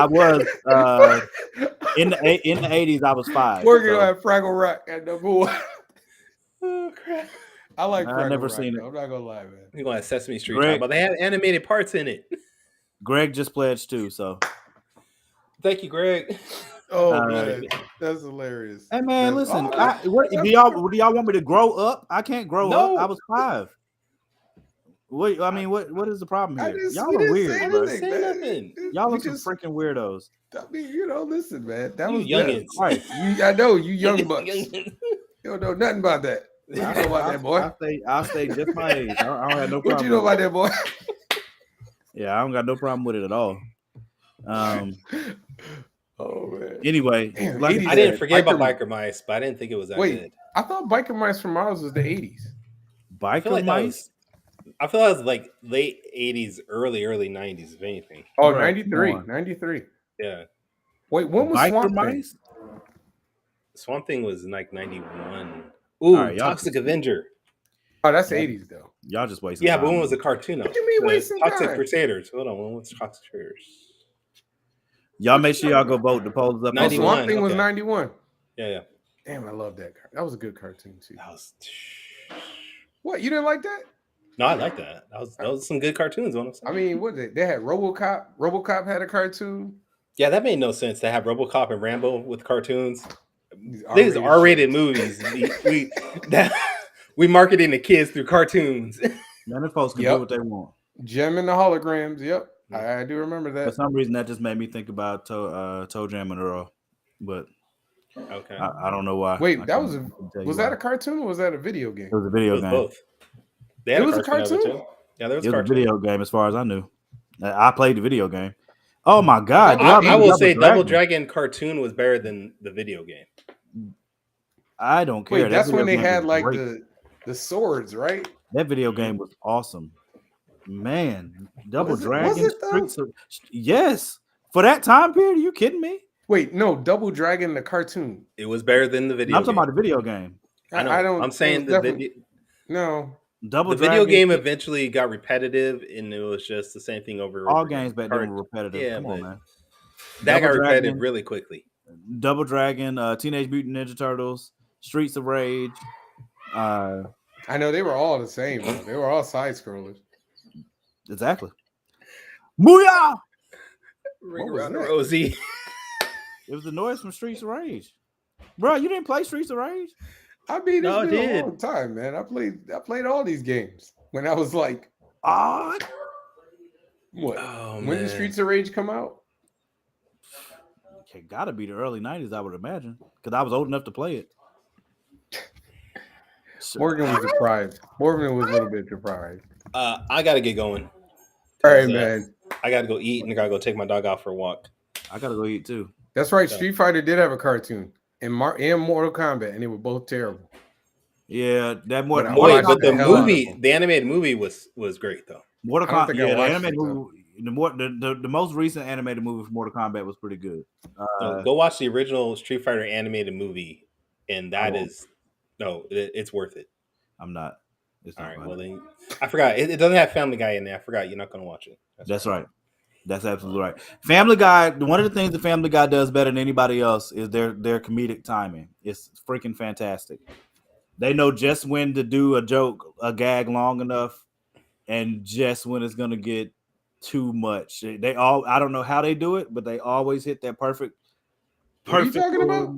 the 80s. I was 5. Morgan gonna have Fraggle Rock at number 1. Oh crap! I like. I've never Rock, seen though. it. I'm not gonna lie, man. You're gonna have Sesame Street, but they have animated parts in it. Greg just pledged too, so thank you, Greg. Oh man, that's hilarious. Hey man, listen. Do y'all want me to grow up? I can't grow up. I was 5. What is the problem here? Y'all are weird, bro. Y'all are some freaking weirdos. I mean, listen, man. That was youngins. Right. I know you young bucks. You don't know nothing about that. What you know about that, boy? I'll stay just my age. I don't have no problem. What you know about that, boy? Yeah, I don't got no problem with it at all. Oh man. Anyway, I didn't forget about Biker Mice, but I didn't think it was that good. I thought Biker Mice from Mars was the 80s. Biker Mice? I feel like it was like late 80s, early 90s, if anything. Oh, 93. Yeah. Wait, when was Swamp Mice? Swamp Thing was like 91. Ooh, right, Toxic Avenger. Oh, that's 80s though. Y'all just wasting time. But when was the cartoon? What do you mean wasting Toxic time? Crusaders. Hold on, when was Toxic Crusaders? Y'all make sure y'all go vote. The polls up. 91. Swamp Thing was 91. Yeah. Damn, I love that. That was a good cartoon too. That was... What? You didn't like that? No, I like that. That was some good cartoons on them. I mean, what they had RoboCop. RoboCop had a cartoon. Yeah, that made no sense to have RoboCop and Rambo with cartoons. These R-rated movies. We marketing the kids through cartoons. Man, the folks can do what they want. Gem and the holograms. Yep, I do remember that. For some reason, that just made me think about Toe Jam and Earl, but okay, I don't know why. Wait, that was that a cartoon or was that a video game? It was a video game. Both. It was a cartoon. Yeah, there was a video game, as far as I knew. I played the video game. Oh my god! I will say Double Dragon cartoon was better than the video game. I don't care. Wait, that's when they had like The swords, right? That video game was awesome. Man, Double Dragon. Was it though? Yes. For that time period, are you kidding me? Wait, no, Double Dragon, the cartoon. It was better than the video. I'm talking about the video game. I know. I don't. I'm saying the video. No. Double the Dragon, video game eventually got repetitive, and it was just the same thing over. All games back then were repetitive. Yeah, come on, man. That got repetitive really quickly. Double Dragon, Teenage Mutant Ninja Turtles, Streets of Rage. I know they were all the same. They were all side scrollers. Exactly. Booyah! Ring around the Rosie. It was the noise from Streets of Rage. Bro, you didn't play Streets of Rage? I mean, it's been a long time, man. I played all these games when I was like, what? When did Streets of Rage come out? It gotta be the early 90s, I would imagine, because I was old enough to play it. Morgan was deprived. Morgan was a little bit deprived. I gotta get going. All right, man. I gotta go eat and I gotta go take my dog out for a walk. I gotta go eat too. That's right. Street Fighter did have a cartoon and Mortal Kombat, and they were both terrible. Yeah, that but the animated movie was great though. Mortal Kombat, the animated movie. The most recent animated movie for Mortal Kombat was pretty good. Go watch the original Street Fighter animated movie, and it's worth it. I'm not. All right. Well, then I forgot. It doesn't have Family Guy in there. I forgot. You're not going to watch it. That's right. That's absolutely right. Family Guy. One of the things the Family Guy does better than anybody else is their comedic timing. It's freaking fantastic. They know just when to do a joke, a gag long enough, and just when it's going to get too much. I don't know how they do it, but they always hit that perfect. What are you talking about?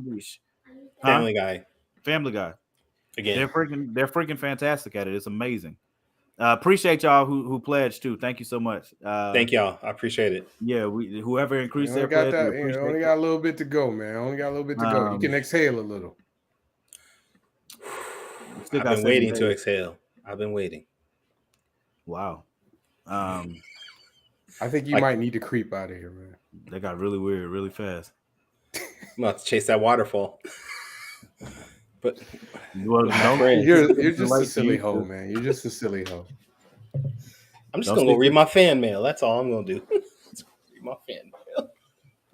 Family Guy. Family Guy. Again, they're freaking fantastic at it. It's amazing. Appreciate y'all who pledged too. Thank you so much. Thank y'all. I appreciate it. Yeah, whoever increased their pledge. Only got a little bit to go, man. Only got a little bit to go. You can exhale a little. I've been waiting to exhale. I've been waiting. Wow. I think you might need to creep out of here, man. That got really weird, really fast. I'm about to chase that waterfall. But you're just a silly hoe, man. You're just a silly hoe. I'm just gonna go read my fan mail. That's all I'm gonna do. Read my fan mail.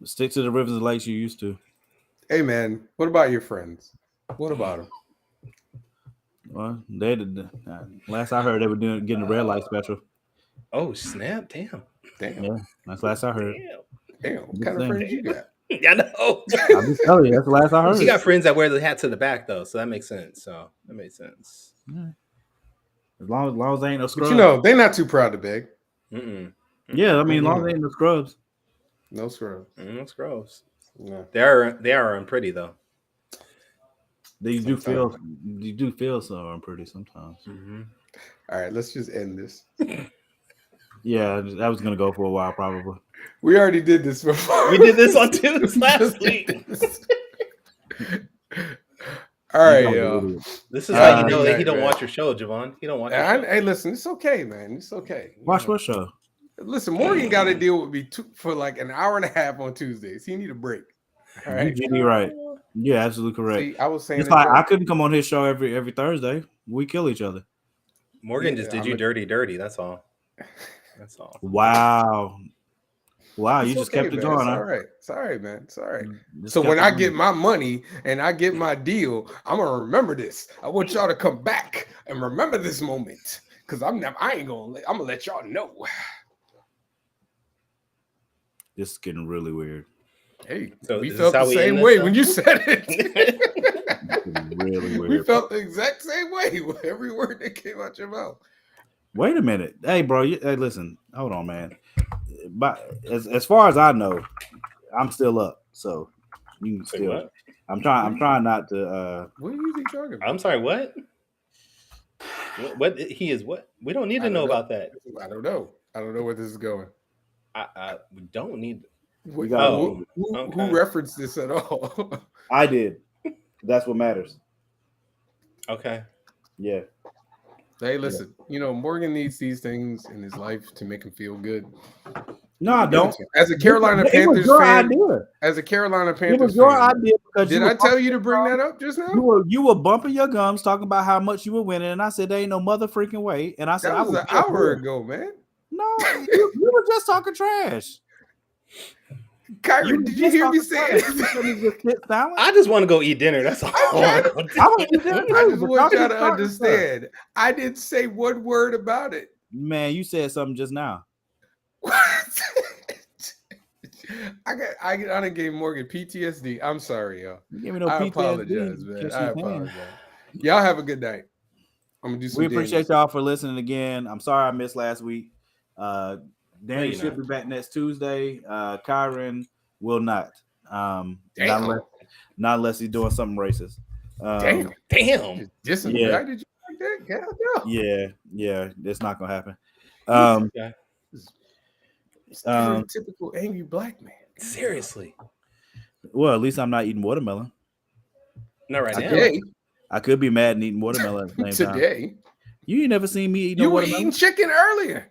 Stick to the rivers and lakes you used to. Hey, man. What about your friends? What about them? Well, they did. Last I heard, they were getting a red light special. Oh snap! Damn. Yeah, that's last I heard. Damn. What kind of friends you got? I know. I'm just telling you, that's the last I heard. You got friends that wear the hat to the back though, so that makes sense. Yeah. As long as they ain't no scrubs. But they're not too proud to beg. Mm-mm. Yeah, I mean, as long as they ain't no scrubs. No scrubs. No scrubs. No. They are unpretty though. You do feel so unpretty sometimes. Mm-hmm. All right, let's just end this. Yeah, that was gonna go for a while probably. We already did this before. We did this on Tuesday last week. All right, y'all. This is how you know that he don't watch your show, Javon. He don't watch your show. Hey, listen, it's okay, man. It's okay. Watch what show? Listen, Morgan got to deal with me for like an hour and a half on Tuesdays. He need a break. All right, you're right. Yeah, absolutely correct. See, I was saying it's like I couldn't come on his show every Thursday. We kill each other. Morgan just did you dirty. That's all. That's all. Wow. You just kept it man. going. It's all right. It's all right, man. It's all right. So when I get my money and I get my deal, I'm gonna remember this. I want y'all to come back and remember this moment because I'm gonna let y'all know. This is getting really weird. Hey, so we felt the same way when you said it. Really weird. We felt the exact same way with every word that came out your mouth. Wait a minute. Hey, bro. Hey, listen. Hold on, man. But as far as I know, I'm still up. So you can still. What? I'm trying not to. What are you talking about? I'm sorry. What? What he is? What? We don't need to know about that. I don't know. I don't know where this is going. We don't need. Who referenced this at all? I did. That's what matters. Okay. Yeah. Hey, listen. Morgan needs these things in his life to make him feel good. No, I don't. As a Carolina Panthers fan, as a Carolina Panthers fan, did I tell you to bring that up just now? You were bumping your gums talking about how much you were winning, and I said there ain't no mother freaking way. And I said that was an hour ago, man. No, you were just talking trash. Kyrun, did you hear me say it? I just want to go eat dinner. That's all. I just want y'all to understand. I didn't say one word about it. Man, you said something just now. I done gave Morgan PTSD. I'm sorry, y'all. Give me no I PTSD. apologize, man. I apologize. Y'all have a good night. I'm gonna do some. We appreciate y'all for listening again. I'm sorry I missed last week. Danny should be back next Tuesday. Kyrun will not. Not unless he's doing something racist. Damn. Yeah. Did you like that? Yeah. It's not gonna happen. Typical angry black man. Seriously. Well, at least I'm not eating watermelon. Not right now. I could be mad and eating watermelon at the same time. Today. You ain't never seen me eating watermelon. You were eating chicken earlier.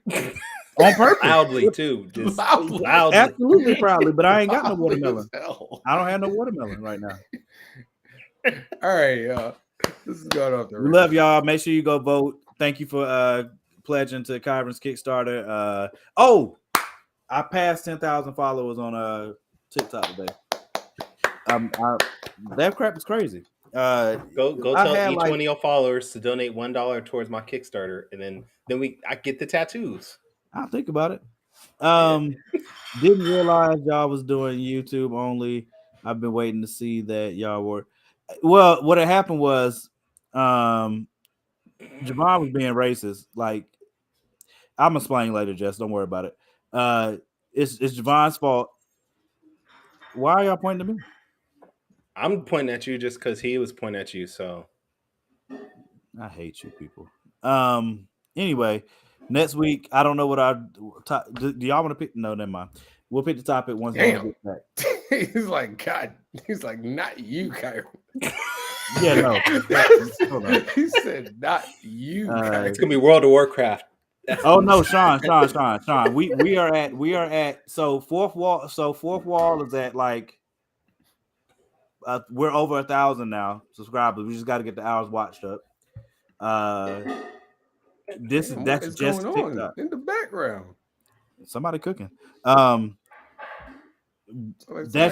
On purpose. Loudly, too. Just loudly. Absolutely proudly, but I ain't got no watermelon. I don't have no watermelon right now. All right, y'all. This is going off the We love y'all. Make sure you go vote. Thank you for pledging to Kyrun's Kickstarter. I passed 10,000 followers on TikTok today. That crap is crazy. Go tell each one of your followers to donate $1 towards my Kickstarter, and then I get the tattoos. I'll think about it. Didn't realize y'all was doing YouTube only. I've been waiting to see that y'all were. Well, what had happened was Javon was being racist. Like, I'm explaining later, Jess. Don't worry about it. It's Javon's fault. Why are y'all pointing to me? I'm pointing at you just because he was pointing at you. So I hate you people. Anyway, next week I don't know what do y'all want to pick? No, never mind. We'll pick the topic once. Damn. He's like, God. He's like, not you, Kyrun. Yeah, no. He said, not you. It's gonna be World of Warcraft. Oh no, Sean. We are at so fourth wall. So fourth wall is at like we're over 1,000 now subscribers. We just got to get the hours watched up. That's just TikTok in the background. Somebody cooking. That's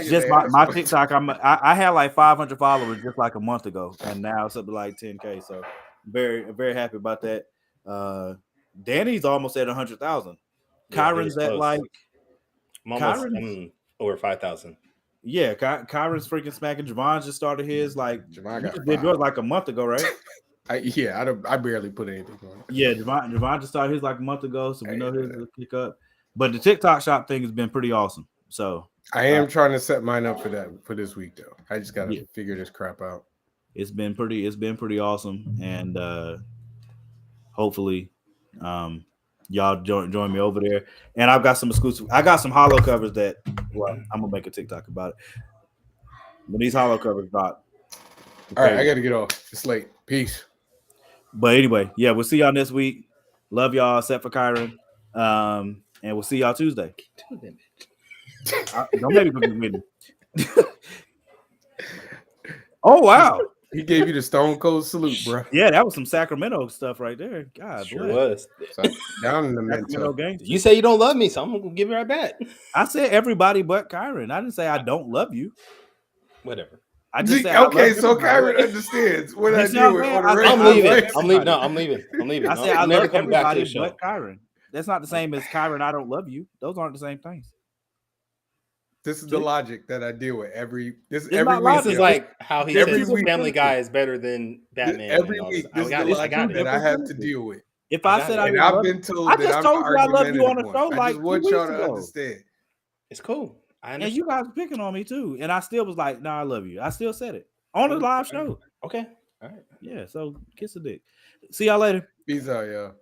just my TikTok. I had like 500 followers just like a month ago, and now it's up to like 10K. So very, very happy about that. Danny's almost at 100,000. Kyrun's at like I'm over 5,000. Yeah, Kyrun's freaking smacking. Javon just started his like Javon did yours like a month ago, right? I barely put anything on it. Yeah, Javon just started his like a month ago, so we know his will kick up. But the TikTok shop thing has been pretty awesome. So I am trying to set mine up for this week though. I just gotta figure this crap out. It's been pretty awesome, and hopefully y'all join me over there. And I've got some exclusive. I got some hollow covers that I'm gonna make a TikTok about it. When these hollow covers drop. All right, I gotta get off. It's late. Peace. But anyway, yeah, we'll see y'all next week. Love y'all, except for Kyrun. And we'll see y'all Tuesday. Don't make me put this with Oh wow. He gave you the Stone Cold salute, bro. Yeah, that was some Sacramento stuff right there. God sure was. Down in the mental. You say you don't love me, so I'm gonna give it right back. I said everybody but Kyrun. I didn't say I don't love you. Whatever. I just said okay, so Kyrun understands what I do. I'm leaving. I'm leaving. I said I love everybody but Kyrun. That's not the same as Kyrun. I don't love you. Those aren't the same things. This is the logic that I deal with every week. This is like how he says Family Guy is better than Batman. Every week, this is the logic that I have to deal with. If I said I've been told that I'm told you I love you on the show. I just want y'all to understand. It's cool. And you guys were picking on me too, and I still was like, "Nah, I love you." I still said it on the live show. Okay, all right, yeah. So kiss the dick. See y'all later. Peace out, y'all.